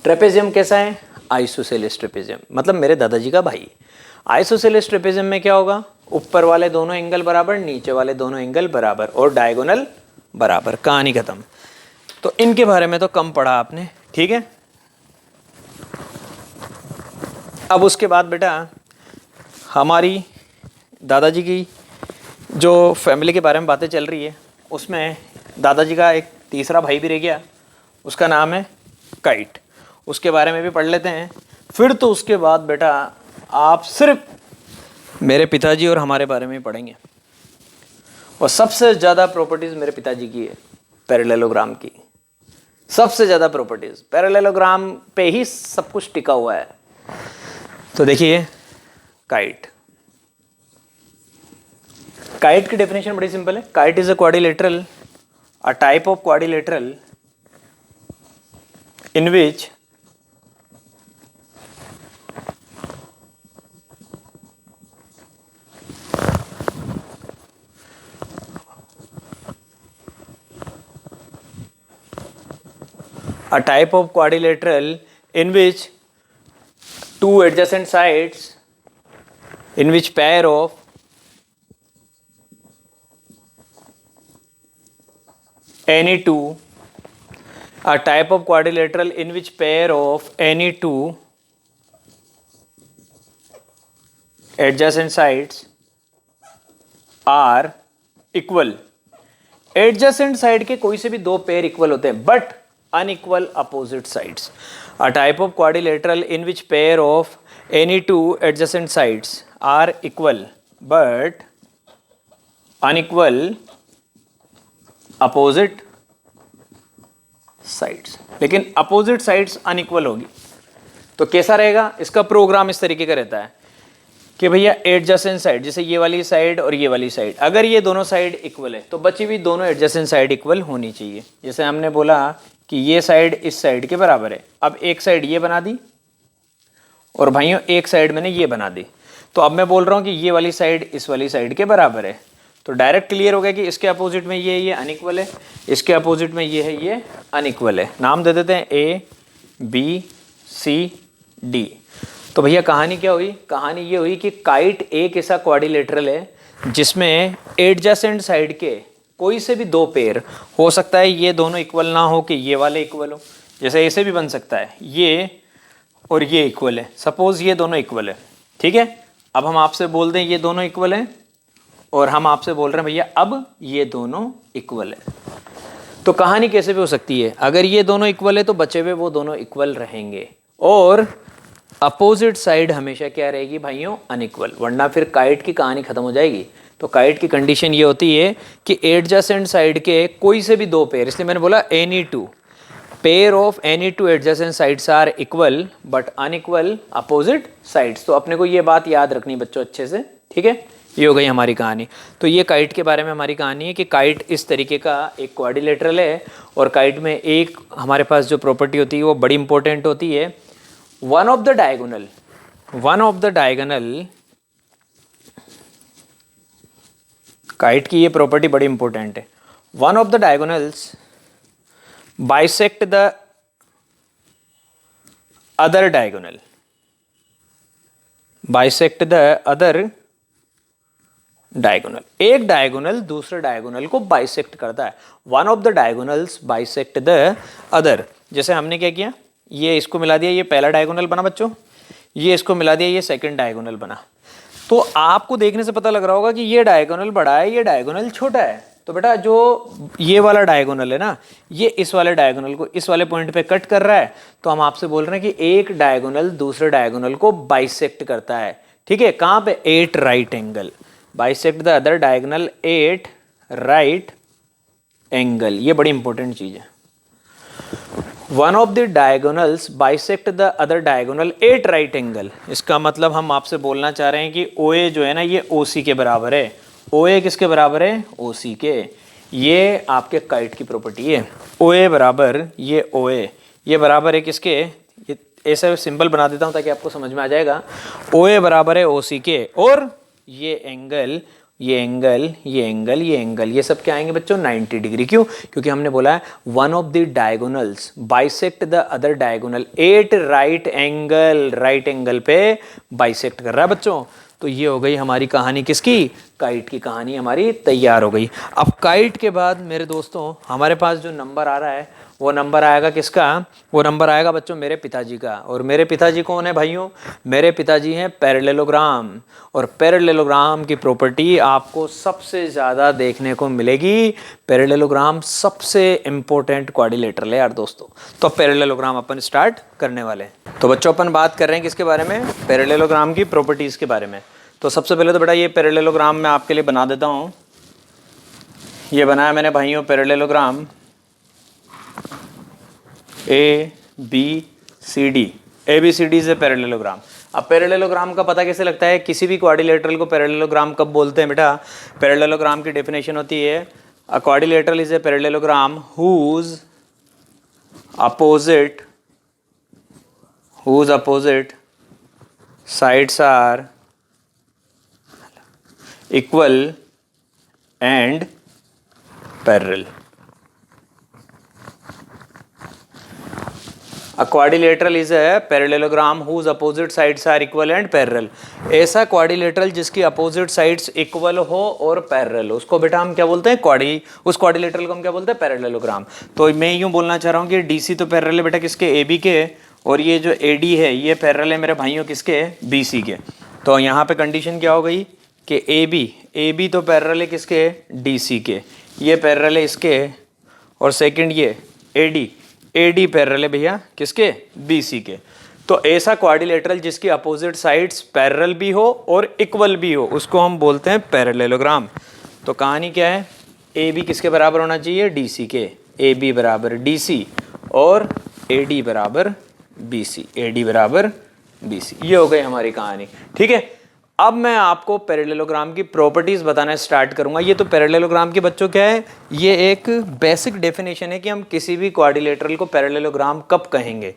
ट्रेपेजियम कैसा है, आइसोसेलेस ट्रेपेजियम, मतलब मेरे दादाजी का भाई। आइसोसेलेस ट्रेपेजियम में क्या होगा, ऊपर वाले दोनों एंगल बराबर, नीचे वाले दोनों एंगल बराबर और डायगोनल बराबर, कहानी खत्म। तो इनके बारे में तो कम पढ़ा आपने, ठीक है। अब उसके बाद बेटा हमारी दादाजी की जो फैमिली के बारे में बातें चल रही है, उसमें दादाजी का एक तीसरा भाई भी रह गया, उसका नाम है काइट। उसके बारे में भी पढ़ लेते हैं। फिर तो उसके बाद बेटा आप सिर्फ मेरे पिताजी और हमारे बारे में पढ़ेंगे। और सबसे ज़्यादा प्रॉपर्टीज़ मेरे पिताजी की है पैरेललोग्राम की, सबसे ज़्यादा प्रॉपर्टीज़ पैरेललोग्राम पे ही सब कुछ टिका हुआ है। तो देखिए काइट, काइट की डेफिनेशन बड़ी सिंपल है। Kite is a quadrilateral, a type of quadrilateral in which a type of quadrilateral in which two adjacent sides, in which pair of any two, a type of quadrilateral in which pair of any two adjacent sides are equal। Adjacent side के कोई से भी दो pair equal होते हैं but unequal opposite sides. A type of quadrilateral in which pair of any two adjacent sides are equal but unequal opposite sides. लेकिन opposite sides unequal होगी तो कैसा रहेगा, इसका प्रोग्राम इस तरीके का रहता है कि भैया एडजेसेंट साइड, जैसे ये वाली साइड और ये वाली साइड, अगर ये दोनों साइड इक्वल है तो बची हुई दोनों एडजेसेंट साइड इक्वल होनी चाहिए। जैसे हमने बोला कि ये साइड इस साइड के बराबर है, अब एक साइड ये बना दी और भाइयों एक साइड मैंने ये बना दी, तो अब मैं बोल रहा हूँ कि ये वाली साइड इस वाली साइड के बराबर है, तो डायरेक्ट क्लियर हो गया कि इसके अपोजिट में ये अनइक्वल है, इसके अपोजिट में ये है, ये अनइक्वल है। नाम दे देते हैं ए बी सी डी। तो भैया कहानी क्या हुई, कहानी ये हुई कि काइट एक ऐसा क्वाड्रिलेटरल है जिसमें एडजेसेंट साइड के कोई से भी दो पेयर हो सकता है, ये दोनों इक्वल ना हो कि ये वाले इक्वल हो, जैसे ऐसे भी बन सकता है ये और ये इक्वल है, सपोज ये दोनों इक्वल है, ठीक है। अब हम आपसे बोल दें ये दोनों इक्वल है और हम आपसे बोल रहे हैं भैया अब ये दोनों इक्वल है, तो कहानी कैसे भी हो सकती है, अगर ये दोनों इक्वल है तो बचे हुए वो दोनों इक्वल रहेंगे और अपोजिट साइड हमेशा क्या रहेगी भाइयों, अनइक्वल, वरना फिर काइट की कहानी खत्म हो जाएगी। तो काइट की कंडीशन ये होती है कि एडजेसेंट साइड के कोई से भी दो पेयर, इसलिए मैंने बोला any two pair of any two adjacent sides are equal but unequal opposite sides. तो अपने को ये बात याद रखनी बच्चों अच्छे से, ठीक है। ये हो गई हमारी कहानी। तो ये काइट के बारे में हमारी कहानी है कि काइट इस तरीके का एक क्वाड्रिलेटरल है और काइट में एक हमारे पास जो प्रॉपर्टी होती है वो बड़ी इंपॉर्टेंट होती है, one of the diagonal, kite की ये प्रॉपर्टी बड़ी इंपॉर्टेंट है, one of the diagonals bisect the other diagonal, bisect the other diagonal. एक डायगोनल दूसरे डायगोनल को बाइसेक्ट करता है। One of the diagonals bisect the other. जैसे हमने क्या किया, ये इसको मिला दिया, ये पहला डायगोनल बना बच्चों, ये इसको मिला दिया, ये सेकंड डायगोनल बना। तो आपको देखने से पता लग रहा होगा कि ये डायगोनल बड़ा है, ये डायगोनल छोटा है। तो बेटा जो ये वाला डायगोनल है ना, ये इस वाले डायगोनल को इस वाले पॉइंट पे कट कर रहा है। तो हम आपसे बोल रहे हैं कि एक डायगोनल दूसरे डायगोनल को बाइसेक्ट करता है। ठीक है, कहाँ पे? 8 right angle. Bisect the other diagonal 8 right angle. ये बड़ी इंपॉर्टेंट चीज है। One of the diagonals bisect the other diagonal 8 right angle. इसका मतलब हम आपसे बोलना चाह रहे हैं कि OA जो है ना, ये OC के बराबर है। OA किसके बराबर है? OC के। ये आपके काइट की प्रॉपर्टी है। OA बराबर ये OA, ये बराबर है किसके? ये ऐसा सिंबल बना देता हूं ताकि आपको समझ में आ जाएगा। OA बराबर है OC के, और ये एंगल, ये एंगल, ये एंगल, ये एंगल, ये सब क्या आएंगे बच्चों? 90 डिग्री। क्यों? क्योंकि हमने बोला है one of the diagonals bisect the other diagonal 8 right angle, right angle पे बाइसेक्ट कर रहा है बच्चों। तो ये हो गई हमारी कहानी किसकी? काइट की कहानी हमारी तैयार हो गई। अब काइट के बाद मेरे दोस्तों हमारे पास जो नंबर आ रहा है, वो नंबर आएगा किसका? वो नंबर आएगा बच्चों मेरे पिताजी का। और मेरे पिताजी कौन है भाइयों? मेरे पिताजी हैं पैरेललोग्राम। और पैरेललोग्राम की प्रॉपर्टी आपको सबसे ज़्यादा देखने को मिलेगी। पैरेललोग्राम सबसे इम्पोर्टेंट क्वाड्रिलेटरल है यार दोस्तों। तो पैरेललोग्राम अपन स्टार्ट करने वाले हैं। तो बच्चों अपन बात कर रहे हैं किसके बारे में? पैरेललोग्राम की प्रॉपर्टीज़ के बारे में। तो सबसे पहले तो बेटा ये पैरेललोग्राम मैं आपके लिए बना देता हूँ। ये बनाया मैंने भाइयों parallelogram ABCD। ABCD is a parallelogram. अब पैरेललोग्राम का पता कैसे लगता है? किसी भी क्वाड्रिलेटरल को पैरेललोग्राम कब बोलते हैं बेटा? पैरेललोग्राम की डेफिनेशन होती है अ quadrilateral is a parallelogram whose opposite sides are equal and parallel। A quadrilateral is a parallelogram whose opposite sides are equal and parallel। ऐसा क्वाड्रिलेटरल जिसकी अपोजिट साइड्स इक्वल हो और पैरेलल हो, उसको बेटा हम क्या बोलते हैं? उस क्वाड्रिलेटरल को हम क्या बोलते हैं? पैरेललोग्राम। तो मैं यूं बोलना चाह रहा हूँ कि DC तो पैरेलल है बेटा किसके? AB के। और ये जो AD है ये पैरेलल है मेरे भाइयों किसके? BC के। तो यहाँ पे कंडीशन क्या हो गई कि AB तो पैरेलल है किसके? DC के। ये पैरेलल है इसके। और सेकंड ये AD पैरेलल है भैया किसके? BC के। तो ऐसा क्वाड्रिलेटरल जिसकी अपोजिट साइड्स पैरेलल भी हो और इक्वल भी हो, उसको हम बोलते हैं पैरेललोग्राम। तो कहानी क्या है? AB किसके बराबर होना चाहिए? DC के। AB बराबर DC और AD बराबर BC। AD बराबर BC। ये हो गई हमारी कहानी। ठीक है, अब मैं आपको पैरेललोग्राम की प्रॉपर्टीज बताना स्टार्ट करूंगा। ये तो पैरेललोग्राम के बच्चों क्या है? ये एक बेसिक डेफिनेशन है कि हम किसी भी क्वाड्रिलेटरल को पैरेललोग्राम कब कहेंगे।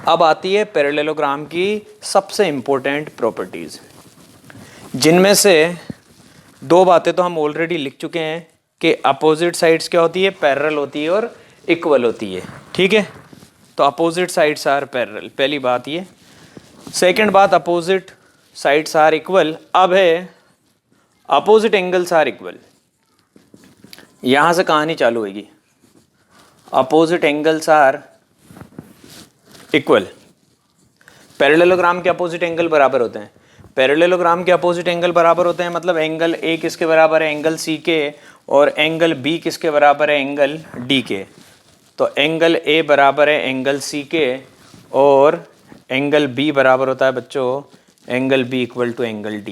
अब आती है पैरेललोग्राम की सबसे इंपॉर्टेंट प्रॉपर्टीज, जिनमें से 2 बातें तो हम ऑलरेडी लिख चुके हैं कि अपोजिट साइड्स क्या होती है? पैरेलल होती है और इक्वल होती है। ठीक है, तो अपोजिट साइड्स आर पैरेलल, पहली बात ये। सेकेंड बात, अपोजिट साइड्स आर इक्वल। अब है अपोजिट एंगल्स आर इक्वल। यहां से कहानी चालू होगी। Opposite angles are equal. Parallelogram के अपोजिट एंगल बराबर होते हैं। पैरेललोग्राम के अपोजिट एंगल बराबर होते हैं मतलब एंगल A किसके बराबर है? एंगल C के। और एंगल B किसके बराबर है? एंगल D के। तो एंगल A बराबर है एंगल C के और एंगल B बराबर होता है बच्चों angle B equal to angle D।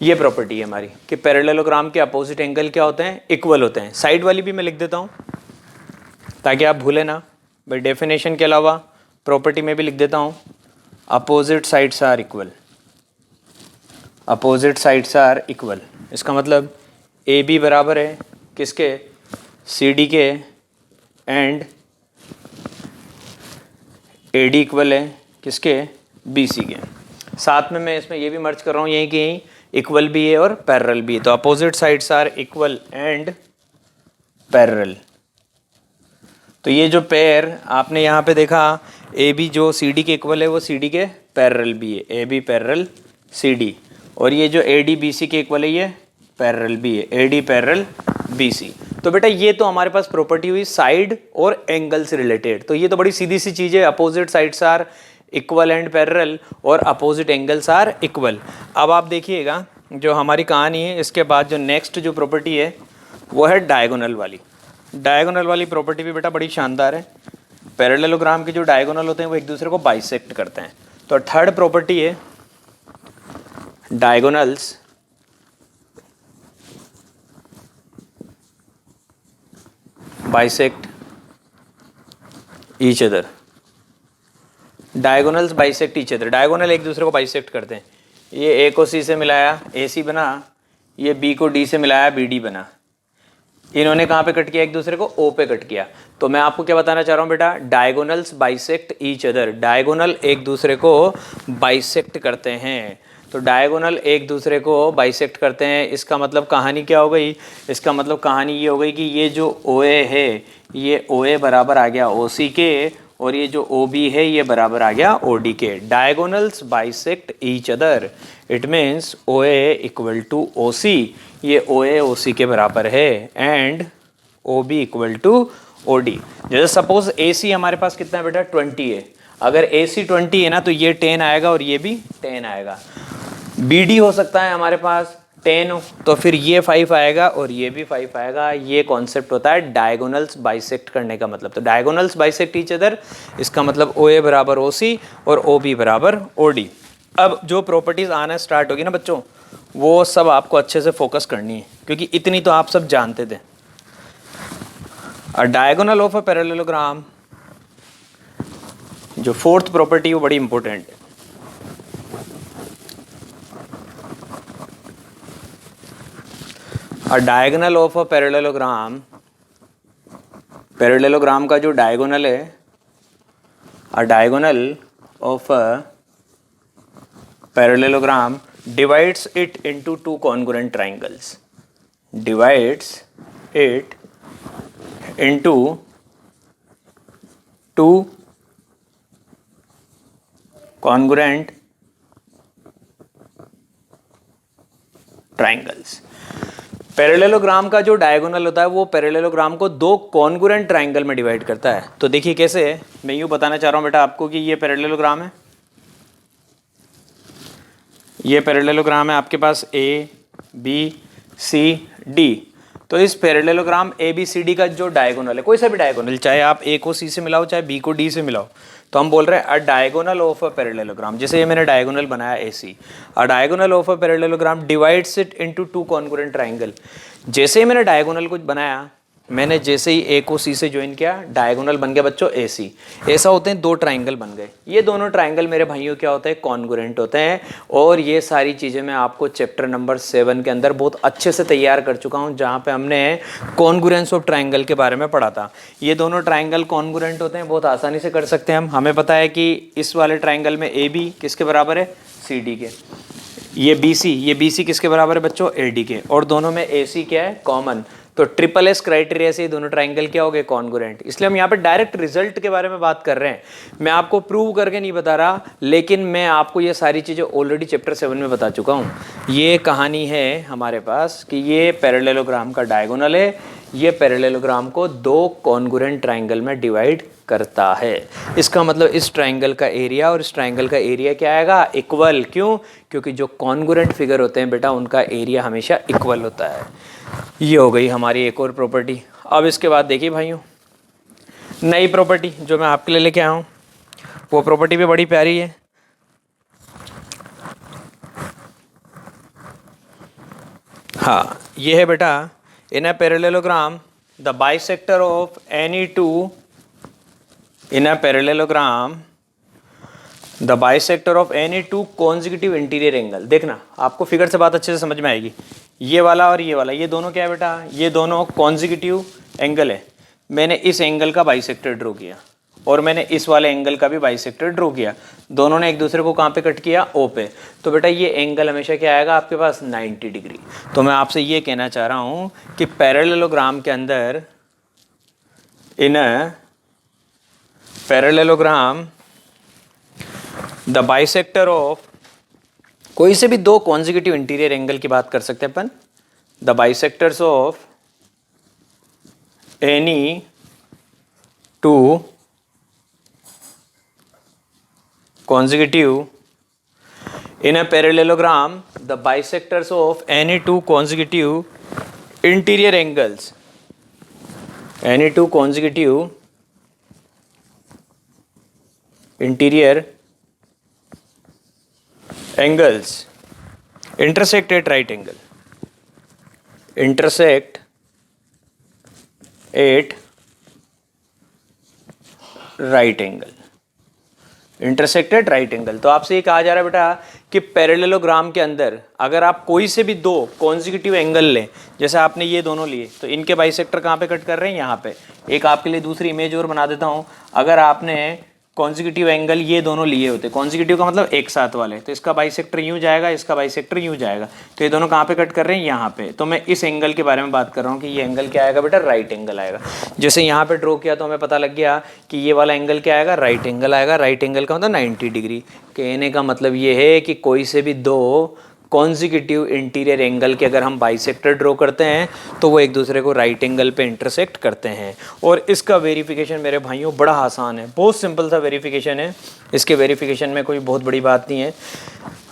ये प्रॉपर्टी है हमारी कि पैरेललोग्राम के अपोजिट एंगल क्या होते हैं? इक्वल होते हैं। साइड वाली भी मैं लिख देता हूँ ताकि आप भूले ना भाई। डेफिनेशन के अलावा प्रॉपर्टी में भी लिख देता हूँ, opposite sides are equal. Opposite sides are equal इसका मतलब AB बराबर है किसके? CD के। एंड AD इक्वल है किसके? BC के। साथ में मैं इसमें ये भी मर्ज कर रहा हूँ यही कि इक्वल भी है और पैरेलल भी है। तो opposite sides are equal and parallel. तो ये जो पेयर आपने यहाँ पे देखा, ए बी जो सी डी के इक्वल है वो सी डी के पैरेलल भी है, A B parallel C D. और ये जो ए डी बी सी के इक्वल है ये पैरेलल भी है, A D parallel B C. तो बेटा ये तो हमारे पास प्रॉपर्टी हुई साइड और एंगल से रिलेटेड। तो ये तो बड़ी सीधी सी चीज़ है, opposite sides are equal and parallel और अपोजिट एंगल्स आर इक्वल। अब आप देखिएगा जो हमारी कहानी है, इसके बाद जो नेक्स्ट जो प्रॉपर्टी है वो है डायगोनल वाली। डायगोनल वाली प्रॉपर्टी भी बेटा बड़ी शानदार है। पैरेललोग्राम के जो डायगोनल होते हैं वो एक दूसरे को बाइसेक्ट करते हैं। तो थर्ड प्रॉपर्टी है diagonals bisect each other. Diagonals bisect each other, diagonal एक दूसरे को बाइसेक्ट करते हैं। ये ए को सी से मिलाया ए सी बना, ये बी को डी से मिलाया बी डी बना। इन्होंने कहाँ पे कट किया, एक दूसरे को ओ पे कट किया। तो मैं आपको क्या बताना चाह रहा हूँ बेटा, diagonals bisect each other. Diagonal एक दूसरे को बाइसेक्ट करते हैं। तो डायगोनल एक दूसरे को बाइसेक्ट करते हैं, इसका मतलब कहानी क्या हो गई, इसका मतलब कहानी ये हो गई कि ये जो ओ ए है ये ओ ए बराबर आ गया ओ सी के, और ये जो ओ बी है ये बराबर आ गया ओ डी के। Diagonals bisect each other, it means O A equal to O C, ये ओ ए ओ सी के बराबर है, and O B equal to O D. जैसे सपोज ए सी हमारे पास कितना है बेटा 20 है, अगर ए सी 20 है ना तो ये 10 आएगा और ये भी 10 आएगा। बी डी हो सकता है हमारे पास 10 हो तो फिर ये 5 आएगा और ये भी 5 आएगा। ये कॉन्सेप्ट होता है डायगोनल्स बाइसेक्ट करने का मतलब। तो डायगोनल्स बाइसेक्ट ईच अदर, इसका मतलब ओ ए बराबर ओ सी और ओ बी बराबर ओ डी। अब जो प्रॉपर्टीज आना स्टार्ट होगी ना बच्चों, वो सब आपको अच्छे से फोकस करनी है, क्योंकि इतनी तो आप सब जानते थे। अ डायगोनल ऑफ अ पैरेललोग्राम, जो फोर्थ प्रॉपर्टी वो बड़ी इंपॉर्टेंट है। अ diagonal of a parallelogram, parallelogram का जो डायगोनल है, अ diagonal of a parallelogram divides it into two congruent triangles, divides it into two congruent triangles। Parallelogram का जो डायगोनल होता है वो पैरेललोग्राम को दो कॉन्ग्रुएंट ट्राइंगल में डिवाइड करता है। तो देखिए कैसे है, मैं यूँ बताना चाह रहा हूँ बेटा आपको कि ये पैरेललोग्राम है, ये पैरेललोग्राम है आपके पास ए बी सी डी। तो इस parallelogram A B C D का जो डायगोनल है, कोई सा भी डायगोनल, चाहे आप ए को सी से मिलाओ चाहे बी को डी से मिलाओ, तो हम बोल रहे हैं a diagonal of a parallelogram. जैसे ये मैंने डायगोनल बनाया A C, a diagonal of a parallelogram divides it into two congruent triangle. जैसे ही मैंने डायगोनल कुछ बनाया, मैंने जैसे ही ए को सी से ज्वाइन किया, डायगोनल बन गया बच्चों ए सी। ऐसा होते हैं दो ट्राइंगल बन गए। ये दोनों ट्राइंगल मेरे भाइयों क्या होते हैं, कॉन्ग्रुएंट होते हैं। और ये सारी चीज़ें मैं आपको चैप्टर नंबर 7 के अंदर बहुत अच्छे से तैयार कर चुका हूँ, जहाँ पे हमने कॉन्ग्रुएंस ऑफ ट्राइंगल के बारे में पढ़ा था। ये दोनों ट्राइंगल कॉन्ग्रुएंट होते हैं, बहुत आसानी से कर सकते हैं हम। हमें पता है कि इस वाले ट्राइंगल में ए बी किसके बराबर है, सी डी के। ये बी सी किसके बराबर है बच्चों, ए डी के। और दोनों में ए सी क्या है, कॉमन। तो ट्रिपल एस क्राइटेरिया से दोनों ट्राइंगल क्या हो गए, कॉन्ग्रुएंट। इसलिए हम यहाँ पे डायरेक्ट रिजल्ट के बारे में बात कर रहे हैं, मैं आपको प्रूव करके नहीं बता रहा, लेकिन मैं आपको ये सारी चीज़ें ऑलरेडी चैप्टर 7 में बता चुका हूँ। ये कहानी है हमारे पास कि ये पैरेललोग्राम का डायगोनल है, ये पैरेललोग्राम को दो कॉन्ग्रुएंट ट्राइंगल में डिवाइड करता है। इसका मतलब इस ट्राइंगल का एरिया और इस ट्राइंगल का एरिया क्या आएगा, इक्वल। क्यों, क्योंकि जो कॉन्ग्रुएंट फिगर होते हैं बेटा उनका एरिया हमेशा इक्वल होता है। ये हो गई हमारी एक और प्रॉपर्टी। अब इसके बाद देखिए भाइयों, नई प्रॉपर्टी जो मैं आपके लिए लेके आया हूँ, वो प्रॉपर्टी भी बड़ी प्यारी है। हाँ, ये है बेटा, in a parallelogram the bisector of any two, in a parallelogram the bisector of any two consecutive interior angle. देखना आपको फिगर से बात अच्छे से समझ में आएगी। ये वाला और ये वाला, ये दोनों क्या है बेटा, ये दोनों कॉन्जिक्यूटिव एंगल है। मैंने इस एंगल का बाइसेक्टर ड्रॉ किया और मैंने इस वाले एंगल का भी बाइसेक्टर ड्रॉ किया। दोनों ने एक दूसरे को कहाँ पे कट किया, ओ पे। तो बेटा ये एंगल हमेशा क्या आएगा आपके पास, 90 डिग्री। तो मैं आपसे ये कहना चाह रहा हूँ कि पैरेललोग्राम के अंदर इन पैरेललोग्राम द बाइसेक्टर ऑफ, कोई से भी दो कॉन्जिक्यूटिव इंटीरियर एंगल की बात कर सकते हैं अपन, the bisectors of any two consecutive in a parallelogram, the bisectors of any two consecutive interior angles, any two consecutive interior angles intersect at right angle, intersect at right angle, intersected right angle. तो आपसे ये कहा जा रहा है बेटा कि parallelogram के अंदर अगर आप कोई से भी दो कॉन्जिक्यूटिव एंगल लें, जैसे आपने ये दोनों लिए, तो इनके बाइसेक्टर कहाँ पे कट कर रहे हैं, यहाँ पे। एक आपके लिए दूसरी इमेज और बना देता हूँ। अगर आपने कॉन्जिक्यूटिव एंगल ये दोनों लिए होते, कॉन्जिक्यूटिव का मतलब एक साथ वाले, तो इसका बाइसेक्टर यूँ जाएगा, इसका बाइसेक्टर यूँ जाएगा, तो ये दोनों कहाँ पे कट कर रहे हैं, यहाँ पे। तो मैं इस एंगल के बारे में बात कर रहा हूँ कि ये एंगल क्या आएगा बेटा, राइट एंगल आएगा। जैसे यहाँ पे ड्रॉ किया तो हमें पता लग गया कि ये वाला एंगल क्या आएगा, राइट एंगल आएगा। राइट एंगल का मतलब 90 डिग्री। कहने का मतलब ये है कि कोई से भी दो कॉन्जिक्यूटिव इंटीरियर एंगल के अगर हम बाइसेक्टर ड्रॉ करते हैं तो वो एक दूसरे को राइट एंगल पे इंटरसेक्ट करते हैं। और इसका वेरिफिकेशन मेरे भाइयों बड़ा आसान है, बहुत सिंपल सा वेरिफिकेशन है। इसके वेरिफिकेशन में कोई बहुत बड़ी बात नहीं है,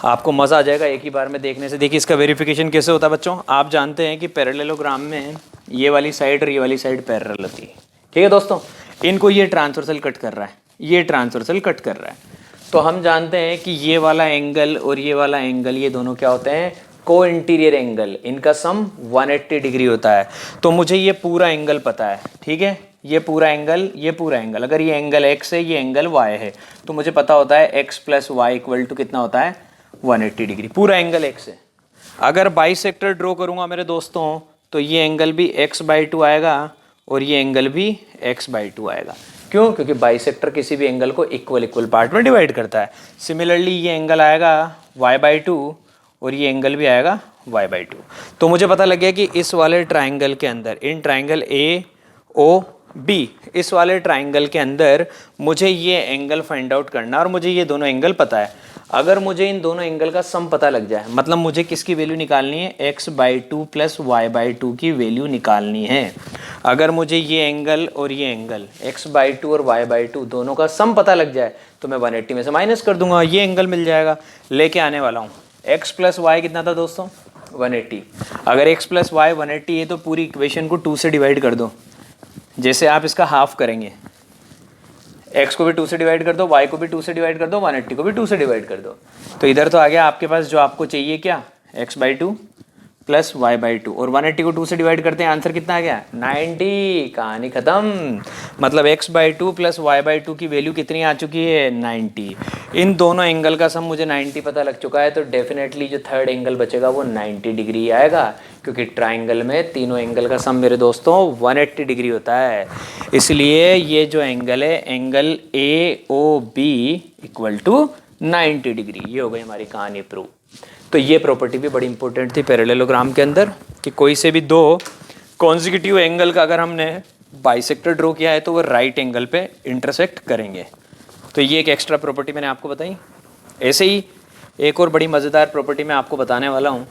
आपको मज़ा आ जाएगा एक ही बार में देखने से। देखिए इसका वेरिफिकेशन कैसे होता है बच्चों। आप जानते हैं कि पैरेललोग्राम में ये वाली साइड और ये वाली साइड पैरेलल होती है, ठीक है दोस्तों। इनको ये ट्रांसवर्सल कट कर रहा है, ये ट्रांसवर्सल कट कर रहा है। तो हम जानते हैं कि ये वाला एंगल और ये वाला एंगल, ये दोनों क्या होते हैं, को इंटीरियर एंगल। इनका सम 180 डिग्री होता है। तो मुझे ये पूरा एंगल पता है, ठीक है, ये पूरा एंगल, ये पूरा एंगल। अगर ये एंगल x है, ये एंगल y है, तो मुझे पता होता है x plus Y equal to कितना होता है, 180 डिग्री। पूरा एंगल x है। अगर बाइसेक्टर ड्रॉ करूँगा मेरे दोस्तों, तो ये एंगल भी x/2 आएगा और ये एंगल भी x/2 आएगा। क्यों? क्योंकि बाइसेक्टर किसी भी एंगल को इक्वल पार्ट में डिवाइड करता है। सिमिलरली ये एंगल आएगा y/2 और ये एंगल भी आएगा y/2। तो मुझे पता लग गया कि इस वाले ट्राइंगल के अंदर, इन ट्राइंगल AOB, इस वाले ट्राइंगल के अंदर मुझे ये एंगल फाइंड आउट करना, और मुझे ये दोनों एंगल पता है। अगर मुझे इन दोनों एंगल का सम पता लग जाए, मतलब मुझे किसकी वैल्यू निकालनी है, x/2 प्लस y/2 की वैल्यू निकालनी है। अगर मुझे ये एंगल और ये एंगल x/2 और y/2 दोनों का सम पता लग जाए, तो मैं 180 में से माइनस कर दूंगा, ये एंगल मिल जाएगा। लेके आने वाला हूँ x प्लस वाई कितना था दोस्तों, 180। अगर x प्लस वाई 180 है तो पूरी इक्वेशन को 2 से डिवाइड कर दो। जैसे आप इसका हाफ करेंगे, x को भी 2 से डिवाइड कर दो, y को भी 2 से डिवाइड कर दो, 180 को भी 2 से डिवाइड कर दो। तो इधर तो आ गया आपके पास जो आपको चाहिए, क्या, x/2 प्लस y/2, और 180 को 2 से डिवाइड करते हैं, आंसर कितना आ गया, 90। कहानी खत्म। मतलब x/2 प्लस y/2 की वैल्यू कितनी आ चुकी है, 90। इन दोनों एंगल का सम मुझे 90 पता लग चुका है, तो डेफिनेटली जो थर्ड एंगल बचेगा वो 90 डिग्री आएगा, क्योंकि ट्राइंगल में तीनों एंगल का सम मेरे दोस्तों 180 डिग्री होता है। इसलिए ये जो एंगल है, angle AOB equal to 90 degree. ये हो गई हमारी कहानी प्रूव। तो ये प्रॉपर्टी भी बड़ी इंपॉर्टेंट थी पैरेललोग्राम के अंदर, कि कोई से भी दो कॉन्जिक्यूटिव एंगल का अगर हमने बाइसेक्टर ड्रॉ किया है तो वो राइट एंगल पे इंटरसेक्ट करेंगे। तो ये एक एक्स्ट्रा प्रॉपर्टी मैंने आपको बताई। ऐसे ही एक और बड़ी मज़ेदार प्रॉपर्टी मैं आपको बताने वाला हूँ।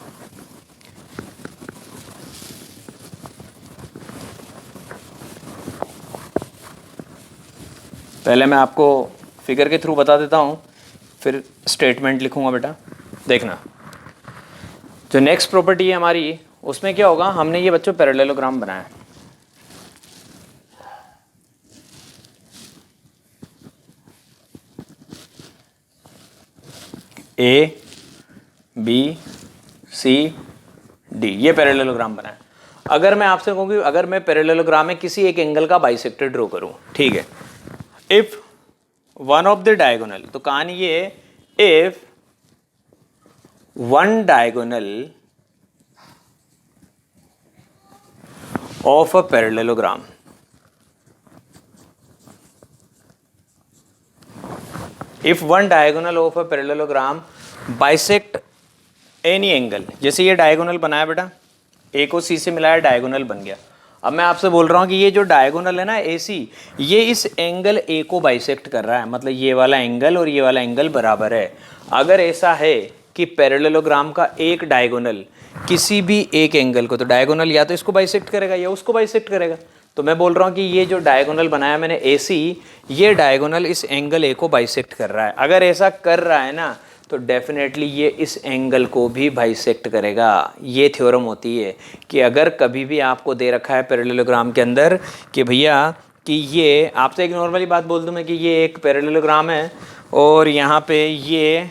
पहले मैं आपको फिगर के थ्रू बता देता हूँ, फिर स्टेटमेंट लिखूँगा बेटा। देखना, जो नेक्स्ट प्रॉपर्टी है हमारी, उसमें क्या होगा, हमने ये बच्चों पैरेललोग्राम बनाया। ABCD, ये पैरेललोग्राम बनाया। अगर मैं आपसे कहूँ कि अगर मैं पैरेललोग्राम में किसी एक एंगल का बाइसेक्टर ड्रॉ करूँ, ठीक है, if one of the diagonal, तो कहानी ये है, if one diagonal of a parallelogram bisect any angle। जैसे ये डायगोनल बनाया बेटा, A को C से मिलाया, डायगोनल बन गया। अब मैं आपसे बोल रहा हूँ कि ये जो डायगोनल है ना AC, ये इस एंगल A को बाइसेक्ट कर रहा है, मतलब ये वाला एंगल और ये वाला एंगल बराबर है। अगर ऐसा है कि पैरेललोग्राम का एक डायगोनल किसी भी एक एंगल को, तो डायगोनल या तो इसको बाइसेक्ट करेगा या उसको बाइसेक्ट करेगा। तो मैं बोल रहा हूँ कि ये जो डायगोनल बनाया मैंने AC, ये डायगोनल इस एंगल A को बाइसेक्ट कर रहा है। अगर ऐसा कर रहा है ना तो डेफिनेटली ये इस एंगल को भी बाइसेक्ट करेगा। ये थ्योरम होती है कि अगर कभी भी आपको दे रखा है पैरेललोग्राम के अंदर कि भैया कि ये, आपसे एक नॉर्मली बात बोल दूं मैं कि ये एक पैरेललोग्राम है और यहाँ पे ये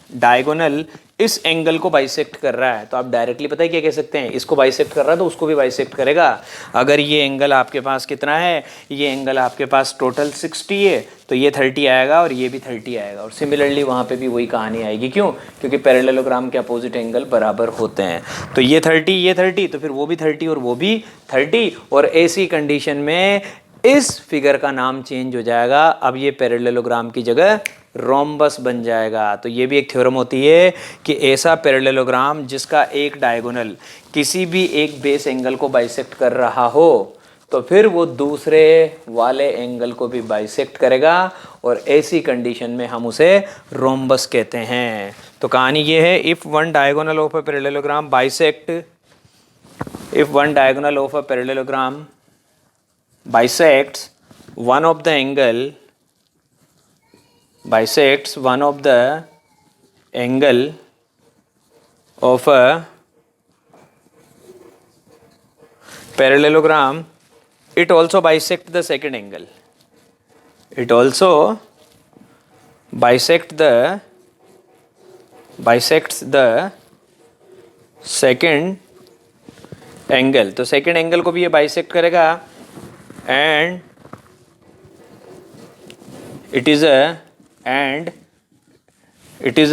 डायगोनल इस एंगल को बाइसेक्ट कर रहा है, तो आप डायरेक्टली पता है क्या कह सकते हैं, इसको बाइसेक्ट कर रहा है तो उसको भी बाइसेक्ट करेगा। अगर ये एंगल आपके पास कितना है, ये एंगल आपके पास टोटल 60 है, तो ये 30 आएगा और ये भी 30 आएगा। और सिमिलरली वहाँ पे भी वही कहानी आएगी। क्यों? क्योंकि पैरेललोग्राम के अपोजिट एंगल बराबर होते हैं। तो ये 30 ये 30, तो फिर वो भी 30 और वो भी 30। और ऐसी कंडीशन में इस फिगर का नाम चेंज हो जाएगा। अब ये पैरेललोग्राम की जगह रोम्बस बन जाएगा। तो ये भी एक थ्योरम होती है कि ऐसा पैरेललोग्राम जिसका एक डायगोनल किसी भी एक बेस एंगल को बाइसेक्ट कर रहा हो, तो फिर वो दूसरे वाले एंगल को भी बाइसेक्ट करेगा, और ऐसी कंडीशन में हम उसे रोम्बस कहते हैं। तो कहानी ये है, if one diagonal of a parallelogram bisect, if one diagonal of a parallelogram bisects one of the angle, bisects one of the angle of a parallelogram, it also bisects the second angle. It also bisects the second angle. तो second angle को भी ये bisect करेगा, and it is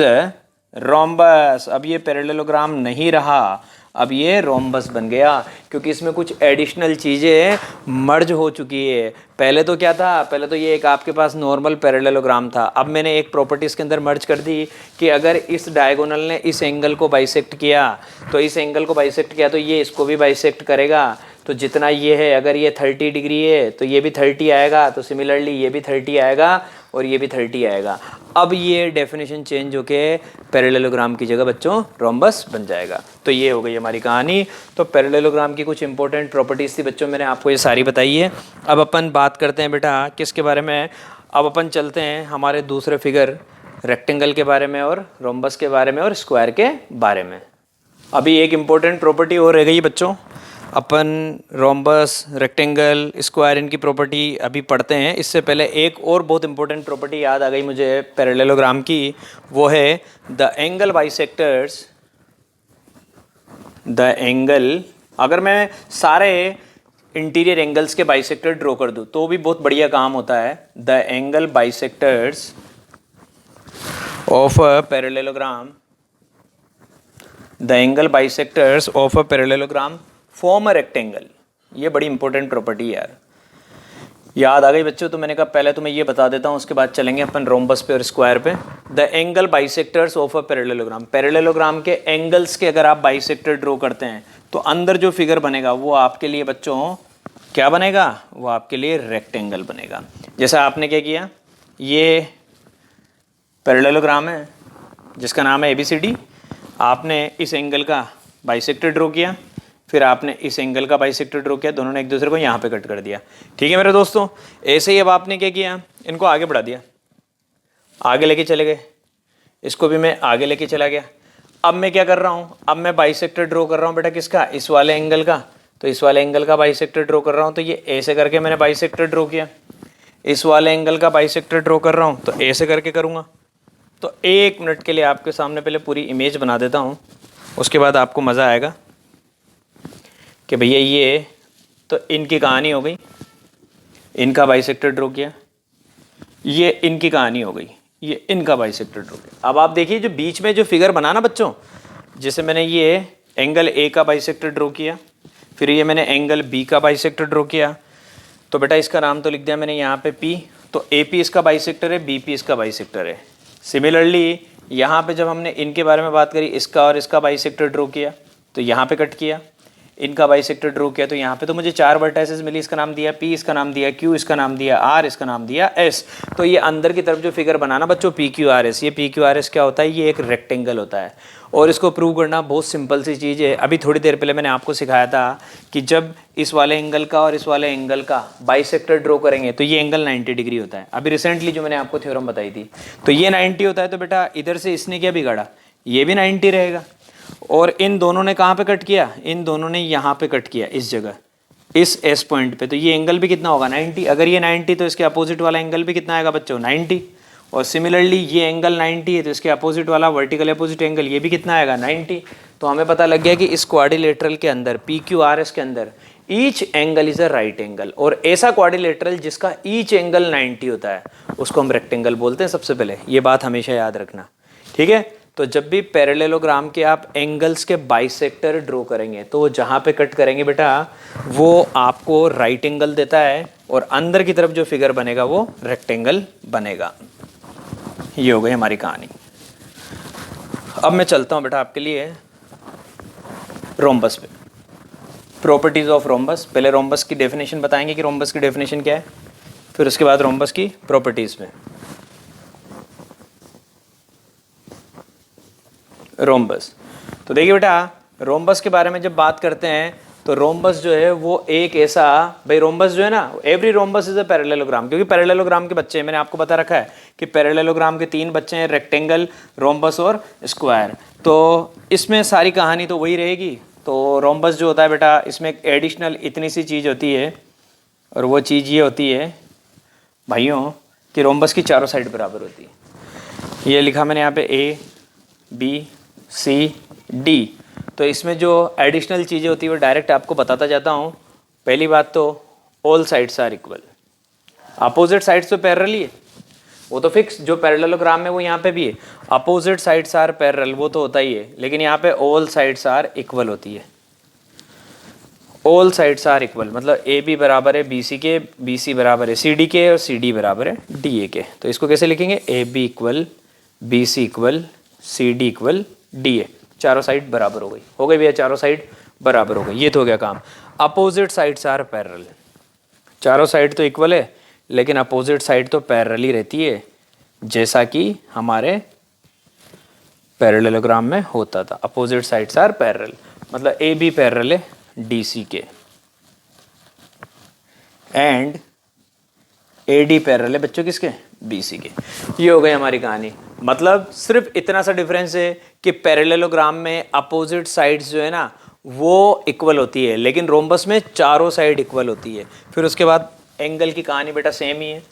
a rhombus। अब ये parallelogram नहीं रहा, अब ये रोम्बस बन गया, क्योंकि इसमें कुछ एडिशनल चीज़ें मर्ज हो चुकी है। पहले तो क्या था, पहले तो ये एक आपके पास नॉर्मल पैरेललोग्राम था। अब मैंने एक प्रॉपर्टी इसके अंदर मर्ज कर दी कि अगर इस डायगोनल ने इस एंगल को बाइसेक्ट किया, तो इस एंगल को बाइसेक्ट किया तो ये इसको भी बाइसेक्ट करेगा। तो जितना ये है, अगर ये 30 डिग्री है तो ये भी 30 आएगा, तो सिमिलरली ये भी 30 आएगा और ये भी 30 आएगा। अब ये डेफिनेशन चेंज होके पैरेललोग्राम की जगह बच्चों रोम्बस बन जाएगा। तो ये हो गई हमारी कहानी। तो पैरेललोग्राम की कुछ इंपॉर्टेंट प्रॉपर्टीज़ थी बच्चों, मैंने आपको ये सारी बताई है। अब अपन बात करते हैं बेटा किसके बारे में, अब अपन चलते हैं हमारे दूसरे फिगर रेक्टेंगल के बारे में और रोम्बस के बारे में और स्क्वायर के बारे में। अभी एक इम्पोर्टेंट प्रॉपर्टी और रह गई बच्चों, अपन रोम्बस, रेक्टेंगल, स्क्वायर इनकी प्रॉपर्टी अभी पढ़ते हैं। इससे पहले एक और बहुत इंपॉर्टेंट प्रॉपर्टी याद आ गई मुझे पैरेललोग्राम की, वो है the angle bisectors. The angle, अगर मैं सारे इंटीरियर एंगल्स के बाइसेक्टर ड्रॉ कर दूँ तो भी बहुत बढ़िया काम होता है। The angle bisectors of a parallelogram, the angle bisectors of a parallelogram form a rectangle. ये बड़ी इंपॉर्टेंट प्रॉपर्टी यार, याद आ गई बच्चों। तो मैंने कहा पहले तुम्हें ये बता देता हूँ, उसके बाद चलेंगे अपन रोम्बस पे और स्क्वायर पे। The angle bisectors of a parallelogram, parallelogram के एंगल्स के अगर आप बाइसेक्टर ड्रॉ करते हैं तो अंदर जो फिगर बनेगा वो आपके लिए बच्चों क्या बनेगा, वो आपके लिए रेक्टेंगल बनेगा। जैसा आपने क्या किया, ये पैरेललोग्राम है जिसका नाम है ABCD, आपने इस एंगल का बाइसेक्टर ड्रॉ किया, फिर आपने इस एंगल का बाइसेक्टर ड्रॉ किया, दोनों ने एक दूसरे को यहाँ पे कट कर दिया। ठीक है मेरे दोस्तों, ऐसे ही अब आपने क्या किया, इनको आगे बढ़ा दिया, आगे लेके चले गए, इसको भी मैं आगे लेके चला गया। अब मैं क्या कर रहा हूँ, अब मैं बाइसेक्टर ड्रॉ कर रहा हूँ बेटा किसका, इस वाले एंगल का। तो इस वाले एंगल का बाइसेक्टर ड्रॉ कर रहा हूँ, तो ये ऐसे करके मैंने बाइसेक्टर ड्रॉ किया। इस वाले एंगल का बाइसेक्टर ड्रॉ कर रहा हूँ तो ऐसे करके करूँगा। तो 1 मिनट के लिए आपके सामने पहले पूरी इमेज बना देता हूँ, उसके बाद आपको मज़ा आएगा कि भैया ये तो इनकी कहानी हो गई, इनका बाइसेक्टर ड्रॉ किया, ये इनकी कहानी हो गई, ये इनका बाइसेक्टर ड्रॉ किया। अब आप देखिए जो बीच में जो फिगर बना ना बच्चों, जैसे मैंने ये एंगल A का बाइसेक्टर ड्रॉ किया, फिर ये मैंने एंगल B का बाइसेक्टर ड्रॉ किया, तो बेटा इसका नाम तो लिख दिया मैंने यहाँ पे P। तो AP इसका बाइसेक्टर है, BP इसका बाइसेक्टर है। सिमिलरली यहाँ पे जब हमने इनके बारे में बात करी, इसका और इसका बाइसेक्टर ड्रॉ किया, तो यहाँ पे कट किया, इनका बाइसेक्टर ड्रॉ किया, तो यहाँ पे तो मुझे 4 वर्टाइसेस मिली, इसका नाम दिया P, इसका नाम दिया Q, इसका नाम दिया R, इसका नाम दिया S। तो ये अंदर की तरफ जो फिगर बनाना बच्चों PQRS, ये PQRS क्या होता है, ये एक रेक्टेंगल होता है और इसको प्रूव करना बहुत सिंपल सी चीज़ है। अभी थोड़ी देर पहले मैंने आपको सिखाया था कि जब इस वाले एंगल का और इस वाले एंगल का बाइसेक्टर ड्रॉ करेंगे तो ये एंगल 90 डिग्री होता है। अभी रिसेंटली जो मैंने आपको थ्योरम बताई थी, तो ये 90 होता है, तो बेटा इधर से इसने क्या बिगाड़ा, ये भी 90 रहेगा। और इन दोनों ने कहाँ पे कट किया, इन दोनों ने यहाँ पे कट किया, इस जगह, इस एस पॉइंट पे, तो ये एंगल भी कितना होगा 90। अगर ये 90 तो इसके अपोजिट वाला एंगल भी कितना आएगा बच्चों 90। और सिमिलरली ये एंगल 90 है तो इसके अपोजिट वाला वर्टिकल अपोजिट एंगल ये भी कितना आएगा 90। तो हमें पता लग गया कि इस क्वाड्रिलेटरल के अंदर PQRS के अंदर each angle is a right angle, और ऐसा क्वाड्रिलेटरल जिसका ईच एंगल 90 होता है उसको हम रेक्टेंगल बोलते हैं। सबसे पहले ये बात हमेशा याद रखना, ठीक है। तो जब भी पैरेललोग्राम के आप एंगल्स के बाइसेक्टर ड्रॉ करेंगे तो जहाँ पे कट करेंगे बेटा वो आपको राइट एंगल देता है और अंदर की तरफ जो फिगर बनेगा वो रेक्टेंगल बनेगा। ये हो गई हमारी कहानी। अब मैं चलता हूँ बेटा आपके लिए रोम्बस पे, प्रॉपर्टीज ऑफ रोम्बस। पहले रोम्बस की डेफिनेशन बताएंगे कि रोम्बस की डेफिनेशन क्या है, फिर उसके बाद रोम्बस की प्रॉपर्टीज में। रोम्बस, तो देखिए बेटा रोम्बस के बारे में जब बात करते हैं तो रोम्बस जो है वो एक ऐसा, भाई रोम्बस जो है ना, every rhombus is a parallelogram, क्योंकि पैरेललोग्राम के बच्चे मैंने आपको बता रखा है कि पैरेललोग्राम के 3 बच्चे हैं, रेक्टेंगल, रोम्बस और स्क्वायर। तो इसमें सारी कहानी तो वही रहेगी। तो रोम्बस जो होता है बेटा इसमें एक एडिशनल इतनी सी चीज़ होती है, और वो चीज़ ये होती है भाइयों कि रोम्बस की चारों साइड बराबर होती है। ये लिखा मैंने यहाँ पे A B C D। तो इसमें जो एडिशनल चीज़ें होती है वो डायरेक्ट आपको बताता जाता हूँ। पहली बात तो all sides are equal, opposite sides तो पैरेलल ही है, वो तो फिक्स, जो पैरेललोग्राम में वो यहाँ पे भी है। अपोजिट साइड्स आर पैरेलल वो तो होता ही है, लेकिन यहाँ पे ऑल साइड्स आर इक्वल होती है। ऑल साइड्स आर इक्वल मतलब AB बराबर है BC के, BC बराबर है CD के, और CD बराबर है DA के। तो इसको कैसे लिखेंगे, AB equal BC equal CD equal DA। चारों साइड बराबर हो गई भैया, चारों साइड बराबर हो गई, ये तो हो गया काम। अपोजिट साइड्स आर पैरेलल, चारों साइड तो इक्वल है लेकिन अपोजिट साइड तो पैरेलल ही रहती है, जैसा कि हमारे पैरेललोग्राम में होता था। अपोजिट साइड्स आर पैरेलल मतलब AB पैरेलल है DC के एंड AD पैरेलल है बच्चों किसके, BC के। ये हो गई हमारी कहानी। मतलब सिर्फ इतना सा डिफरेंस है कि पैरेललोग्राम में अपोजिट साइड्स जो है ना वो इक्वल होती है, लेकिन रोम्बस में चारों साइड इक्वल होती है। फिर उसके बाद एंगल की कहानी बेटा सेम ही है,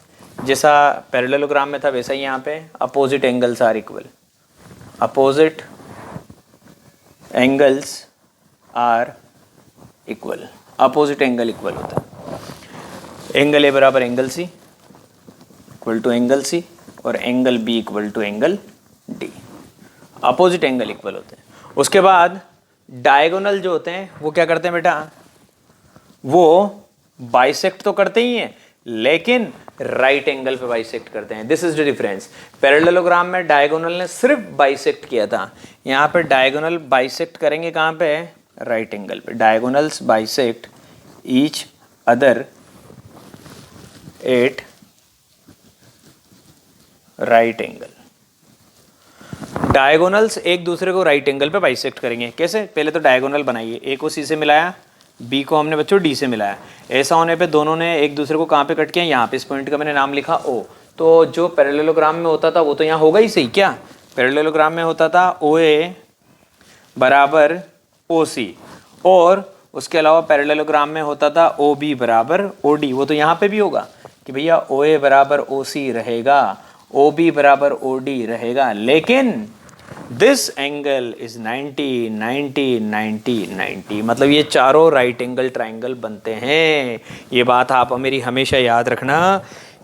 जैसा पैरेललोग्राम में था वैसा ही यहाँ पे opposite angles are equal, opposite angles are equal, opposite angle equal होता है। एंगल A बराबर angle C equal to angle C, और angle B equal to angle D, opposite angle equal होते हैं। उसके बाद डायगोनल जो होते हैं वो क्या करते हैं बेटा, वो बाइसेक्ट तो करते ही हैं लेकिन राइट एंगल पे बाइसेक्ट करते हैं। This is the difference. Parallelogram में डायगोनल ने सिर्फ बाइसेक्ट किया था, यहाँ पे डायगोनल बाइसेक्ट करेंगे कहाँ पे, राइट एंगल पे। Diagonals bisect each other at right angle. Diagonals एक दूसरे को राइट एंगल पे बाइसेक्ट करेंगे। कैसे, पहले तो डायगोनल बनाइए, A को C से मिलाया, B को हमने बच्चों D से मिलाया। ऐसा होने पे दोनों ने एक दूसरे को कहाँ पे कट किया, यहाँ पे। इस पॉइंट का मैंने नाम लिखा O। तो जो पैरेललोग्राम में होता था वो तो यहाँ होगा ही सही। क्या पैरेललोग्राम में होता था OA बराबर OC, और उसके अलावा पैरेललोग्राम में होता था OB बराबर OD। वो तो यहाँ पे भी होगा कि भैया OA बराबर OC रहेगा, OB बराबर OD रहेगा, लेकिन दिस एंगल इज 90 90 90 90, मतलब ये चारों राइट एंगल ट्राइंगल बनते हैं। ये बात आप मेरी हमेशा याद रखना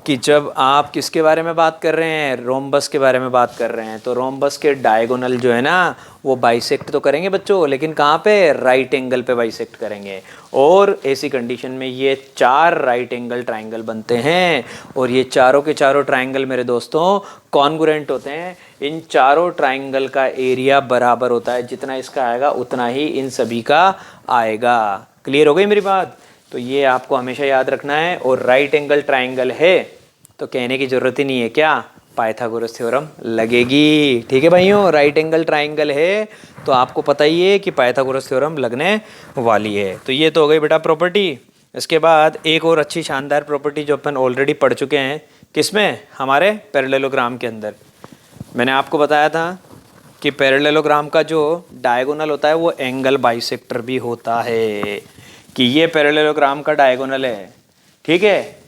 कि जब आप किसके बारे में बात कर रहे हैं, रोम्बस के बारे में बात कर रहे हैं, तो रोम्बस के डायगोनल जो है ना वो बाइसेक्ट तो करेंगे बच्चों, लेकिन कहाँ पे, राइट एंगल पे बाइसेक्ट करेंगे। और ऐसी कंडीशन में ये 4 राइट एंगल ट्राइंगल बनते हैं, और ये चारों के चारों ट्राइंगल मेरे दोस्तों कॉन्ग्रुएंट होते हैं। इन चारों ट्राइंगल का एरिया बराबर होता है, जितना इसका आएगा उतना ही इन सभी का आएगा। क्लियर हो गई मेरी बात? तो ये आपको हमेशा याद रखना है। और राइट एंगल ट्राइंगल है तो कहने की जरूरत ही नहीं है, क्या, पाइथागोरस थ्योरम लगेगी। ठीक है भाइयों, राइट एंगल ट्राइंगल है तो आपको पता ही है कि पाइथागोरस थ्योरम लगने वाली है। तो ये तो हो गई बेटा प्रॉपर्टी। इसके बाद एक और अच्छी शानदार प्रॉपर्टी जो अपन ऑलरेडी पढ़ चुके हैं, किसमें, हमारे पैरेललोग्राम के अंदर। मैंने आपको बताया था कि पैरेललोग्राम का जो डायगोनल होता है वो एंगल बाइसेक्टर भी होता है, कि ये पैरेललोग्राम का डायगोनल है। ठीक है,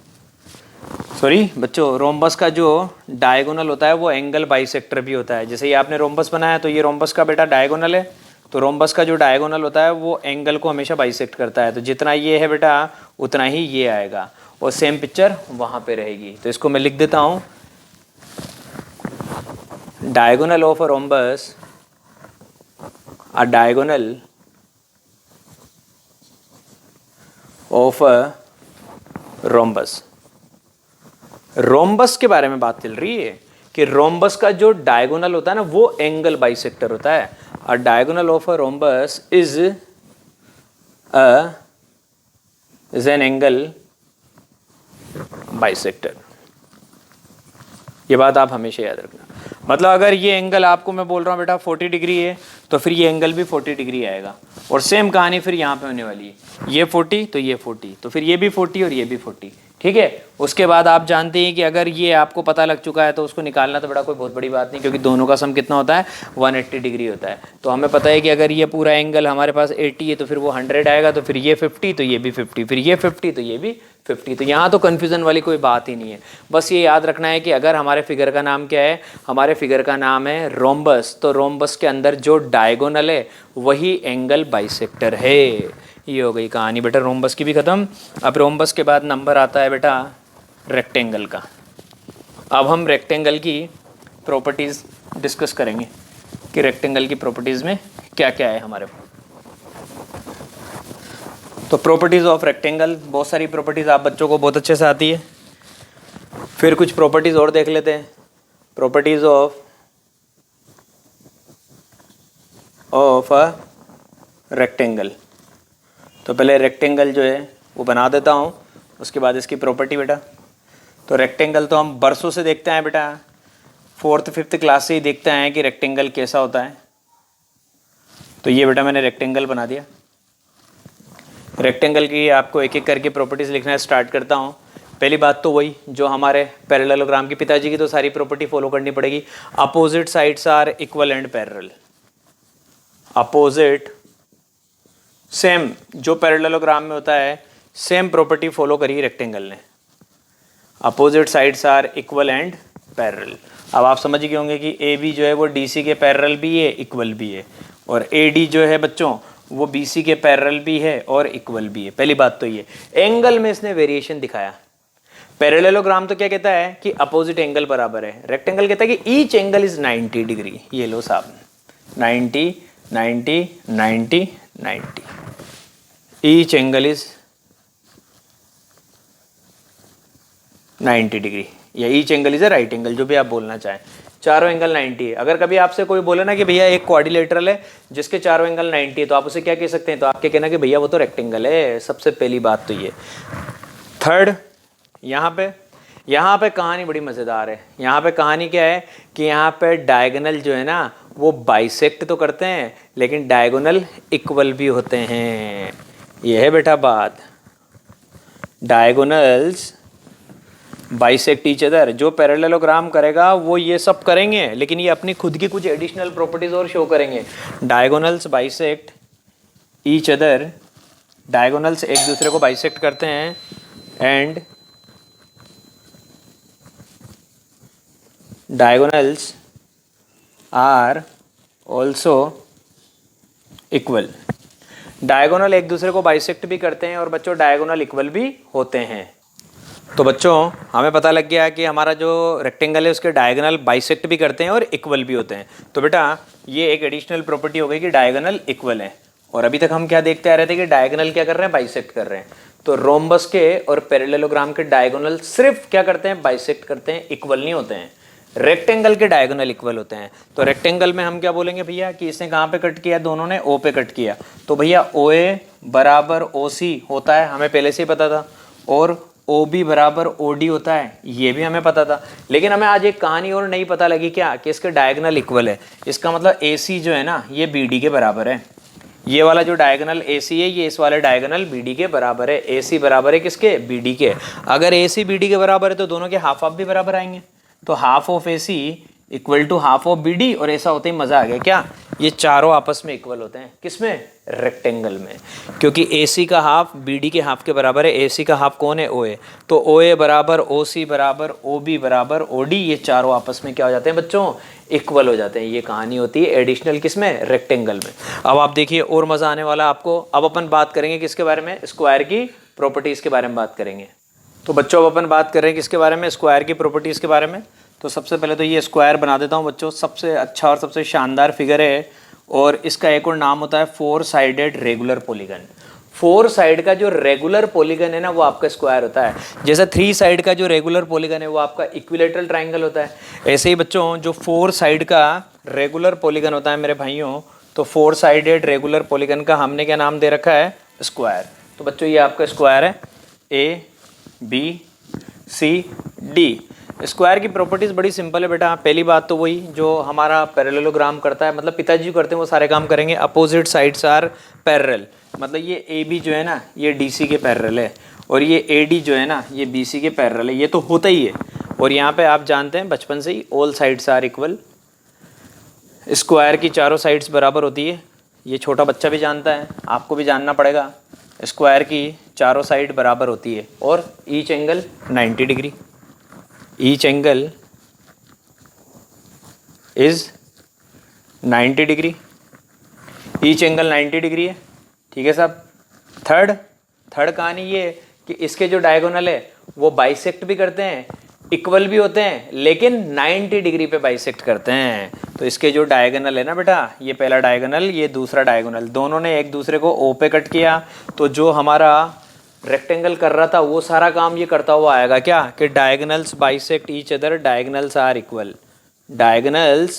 सॉरी बच्चों, रोम्बस का जो डायगोनल होता है वो एंगल बाइसेक्टर भी होता है। जैसे ये आपने रोम्बस बनाया तो ये रोम्बस का बेटा डायगोनल है, तो रोम्बस का जो डायगोनल होता है वो एंगल को हमेशा बाइसेक्ट करता है। तो जितना ये है बेटा उतना ही ये आएगा, और सेम पिक्चर वहाँ पे रहेगी। तो इसको मैं लिख देता हूँ, diagonal of a rhombus, a diagonal of a rhombus. Rhombus के बारे में बात चल रही है कि रोम्बस का जो डायगोनल होता है ना वो एंगल बाइसेक्टर होता है। अ diagonal of a rhombus is an angle bisector. ये बात आप हमेशा याद रखना। मतलब अगर ये एंगल आपको मैं बोल रहा हूँ बेटा 40 डिग्री है तो फिर ये एंगल भी 40 डिग्री आएगा। और सेम कहानी फिर यहाँ पे होने वाली है, ये 40 तो ये 40, तो फिर ये भी 40 और ये भी 40। ठीक है, उसके बाद आप जानते हैं कि अगर ये आपको पता लग चुका है तो उसको निकालना तो बड़ा कोई बहुत बड़ी बात नहीं, क्योंकि दोनों का सम कितना होता है, 180 डिग्री होता है। तो हमें पता है कि अगर ये पूरा एंगल हमारे पास 80 है तो फिर वो 100 आएगा, तो फिर ये 50 तो ये भी 50, फिर ये 50 तो ये भी 50। तो यहाँ तो कन्फ्यूज़न वाली कोई बात ही नहीं है। बस ये याद रखना है कि अगर हमारे फिगर का नाम क्या है, हमारे फिगर का नाम है रोम्बस, तो रोम्बस के अंदर जो डायगोनल है वही एंगल बाइसेक्टर है। ये हो गई कहानी बेटा रोम्बस की भी ख़त्म। अब रोम्बस के बाद नंबर आता है बेटा रेक्टेंगल का। अब हम रेक्टेंगल की प्रॉपर्टीज़ डिस्कस करेंगे कि रेक्टेंगल की प्रॉपर्टीज़ में क्या क्या है हमारे पास। तो प्रॉपर्टीज़ ऑफ रेक्टेंगल, बहुत सारी प्रॉपर्टीज़ आप बच्चों को बहुत अच्छे से आती है। फिर कुछ प्रॉपर्टीज़ और देख लेते हैं। Properties of a rectangle. तो पहले रेक्टेंगल जो है वो बना देता हूँ, उसके बाद इसकी प्रॉपर्टी बेटा। तो रेक्टेंगल तो हम बरसों से देखते हैं बेटा, 4th 5th क्लास से ही देखते हैं कि रेक्टेंगल कैसा होता है। तो ये बेटा मैंने रेक्टेंगल बना दिया। रेक्टेंगल की आपको एक एक करके प्रॉपर्टीज़ लिखना स्टार्ट करता हूँ। पहली बात तो वही जो हमारे पैरेललोग्राम की, पिताजी की तो सारी प्रॉपर्टी फॉलो करनी पड़ेगी। Opposite sides are equal and parallel. Opposite, same जो पैरेललोग्राम में होता है सेम प्रॉपर्टी फॉलो करी रेक्टेंगल ने। Opposite sides are equal and parallel. अब आप समझ गए होंगे कि ए बी जो है वो डी सी के पैरेलल भी है, इक्वल भी है, और ए डी जो है बच्चों वो बी सी के पैरेलल भी है और इक्वल भी है। पहली बात तो ये एंगल में इसने वेरिएशन दिखाया। पैरेललोग्राम तो क्या कहता है कि अपोजिट एंगल बराबर है, रेक्टेंगल कहता है कि ईच एंगल इज 90 डिग्री। ये लो साहब, 90 90 90 90, ईच एंगल इज 90 डिग्री, या each angle is a right angle, जो भी आप बोलना चाहें। चारों एंगल 90 है। अगर कभी आपसे कोई बोले ना कि भैया एक क्वाड्रिलेटरल है जिसके चारों एंगल 90 है, तो आप उसे क्या कह सकते हैं, तो आप क्या कहना कि भैया वो तो रेक्टेंगल है। सबसे पहली बात तो ये। थर्ड, यहाँ पे कहानी बड़ी मज़ेदार है। यहाँ पे कहानी क्या है कि यहाँ पे डायगोनल जो है ना वो बाइसेक्ट तो करते हैं लेकिन डायगोनल इक्वल भी होते हैं। ये है बेटा बात, डायगोनल्स बाइसेक्ट ईच अदर। जो पैरेललोग्राम करेगा वो ये सब करेंगे, लेकिन ये अपनी खुद की कुछ एडिशनल प्रॉपर्टीज और शो करेंगे। Diagonals bisect each other, diagonals एक दूसरे को बाइसेक्ट करते हैं, and diagonals are also equal. Diagonal एक दूसरे को बाइसेक्ट भी करते हैं और बच्चों डायगोनल इक्वल भी होते हैं। तो बच्चों हमें पता लग गया कि हमारा जो रेक्टेंगल है उसके डायगोनल बाइसेक्ट भी करते हैं और इक्वल भी होते हैं। तो बेटा ये एक एडिशनल प्रॉपर्टी हो गई कि डायगोनल इक्वल है। और अभी तक हम क्या देखते आ रहे थे कि डायगोनल क्या कर रहे हैं, बाइसेक्ट कर रहे हैं। तो रोम्बस के और पैरेललोग्राम के डायगोनल सिर्फ क्या करते हैं, बाइसेक्ट करते हैं, इक्वल नहीं होते हैं। रेक्टेंगल के डायगोनल इक्वल होते हैं। तो रेक्टेंगल में हम क्या बोलेंगे भैया कि इसने कहाँ पे कट किया, दोनों ने ओ पे कट किया। तो भैया ओ ए बराबर ओ सी होता है, हमें पहले से ही पता था। और ओ बी बराबर ओ डी होता है, ये भी हमें पता था। लेकिन हमें आज एक कहानी और नहीं पता लगी क्या, कि इसके डायगोनल इक्वल है। इसका मतलब ए सी जो है ना ये बी डी के बराबर है। ये वाला जो डायगोनल ए सी है ये इस वाले डायगोनल बी डी के बराबर है। ए सी बराबर है किसके, बी डी के। अगर ए सी बी डी के बराबर है तो दोनों के हाफ हाफ भी बराबर आएंगे। तो half of A C equal to half of B D. और ऐसा होते ही मजा आ गया क्या, ये चारों आपस में इक्वल होते हैं। किसमें, रेक्टेंगल में। क्योंकि ए सी का हाफ बी डी के हाफ के बराबर है। ए सी का हाफ कौन है, ओ ए। तो ओ ए बराबर ओ सी बराबर ओ बी बराबर ओ डी, ये चारों आपस में क्या हो जाते हैं बच्चों, इक्वल हो जाते हैं। ये कहानी होती है एडिशनल किसमें, रेक्टेंगल में। अब आप देखिए और मजा आने वाला आपको। अब अपन बात करेंगे किसके बारे में, स्क्वायर की प्रॉपर्टीज के बारे में बात करेंगे। तो बच्चों अब अपन बात कर रहे हैं किसके बारे में, स्क्वायर की प्रॉपर्टीज के बारे में। तो सबसे पहले तो ये स्क्वायर बना देता हूँ बच्चों। सबसे अच्छा और सबसे शानदार फिगर है और इसका एक और नाम होता है four sided regular polygon. Four side का जो रेगुलर पॉलीगन है ना वो आपका स्क्वायर होता है। जैसे थ्री साइड का जो रेगुलर पॉलीगन है वो आपका इक्विलेटरल ट्राइंगल होता है। ऐसे ही बच्चों जो फोर साइड का रेगुलर पॉलीगन होता है मेरे भाइयों, तो फोर साइडेड रेगुलर पॉलीगन का हमने क्या नाम दे रखा है, स्क्वायर। तो बच्चों ये आपका स्क्वायर है, A B C D. Square की प्रॉपर्टीज बड़ी सिंपल है बेटा। पहली बात तो वही जो हमारा पैरेललोग्राम करता है, मतलब पिताजी करते हैं वो सारे काम करेंगे। अपोजिट साइड्स आर पैरेलल, मतलब ये ए बी जो है ना ये डी सी के पैरेलल है और ये ए डी जो है ना ये बी सी के पैरेलल है। ये तो होता ही है। और यहाँ पे आप जानते हैं बचपन से ही all sides are equal. Square की चारों साइड्स बराबर होती है। ये छोटा बच्चा भी जानता है, आपको भी जानना पड़ेगा। स्क्वायर की चारों साइड बराबर होती है और each angle 90 degree. Each angle is 90 degree. Each angle 90 degree है, ठीक है साहब। थर्ड कहानी ये कि इसके जो डायगोनल है वो बाइसेक्ट भी करते हैं, इक्वल भी होते हैं, लेकिन 90 डिग्री पे बाइसेक्ट करते हैं। तो इसके जो डायगोनल है ना बेटा, ये पहला डायगोनल ये दूसरा डायगोनल, दोनों ने एक दूसरे को ओ पे कट किया। तो जो हमारा रेक्टेंगल कर रहा था वो सारा काम ये करता हुआ आएगा क्या, कि diagonals bisect each other, diagonals are equal. Diagonals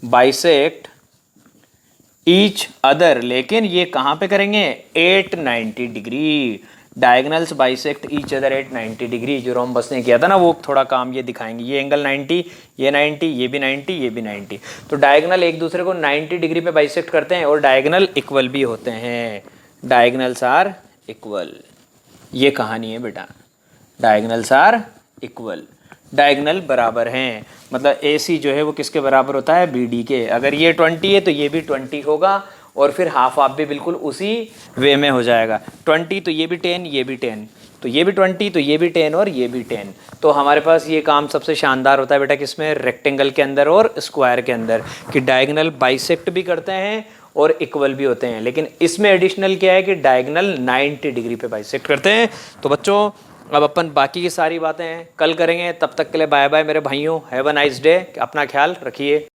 bisect each other, लेकिन ये कहाँ पे करेंगे, 890 degree. Diagonals bisect each other 890 degree. जो रोम्बस ने किया था ना वो थोड़ा काम ये दिखाएंगे। ये एंगल 90, ये 90, ये भी 90, ये भी 90। तो डायगोनल एक दूसरे को 90 डिग्री पे बाइसेक्ट करते हैं और डायगोनल इक्वल भी होते हैं। डायगोनल्स आर इक्वल, ये कहानी है बेटा। डायगोनल्स आर इक्वल, डायगोनल बराबर हैं। मतलब ए सी जो है वो किसके बराबर होता है, बी डी के। अगर ये 20 है तो ये भी 20 होगा और फिर हाफ हाफ भी बिल्कुल उसी वे में हो जाएगा। 20 तो ये भी 10, ये भी 10, तो ये भी 20, तो ये भी 10 और ये भी 10। तो हमारे पास ये काम सबसे शानदार होता है बेटा किसमें, रेक्टेंगल के अंदर और स्क्वायर के अंदर, कि डायगोनल बाइसेक्ट भी करते हैं और इक्वल भी होते हैं। लेकिन इसमें एडिशनल क्या है कि डायगोनल 90 डिग्री पे बाइसेक्ट करते हैं। तो बच्चों अब अपन बाकी की सारी बातें कल करेंगे। तब तक के लिए बाय बाय मेरे भाइयों, हैव अ नाइस डे। अपना ख्याल रखिए।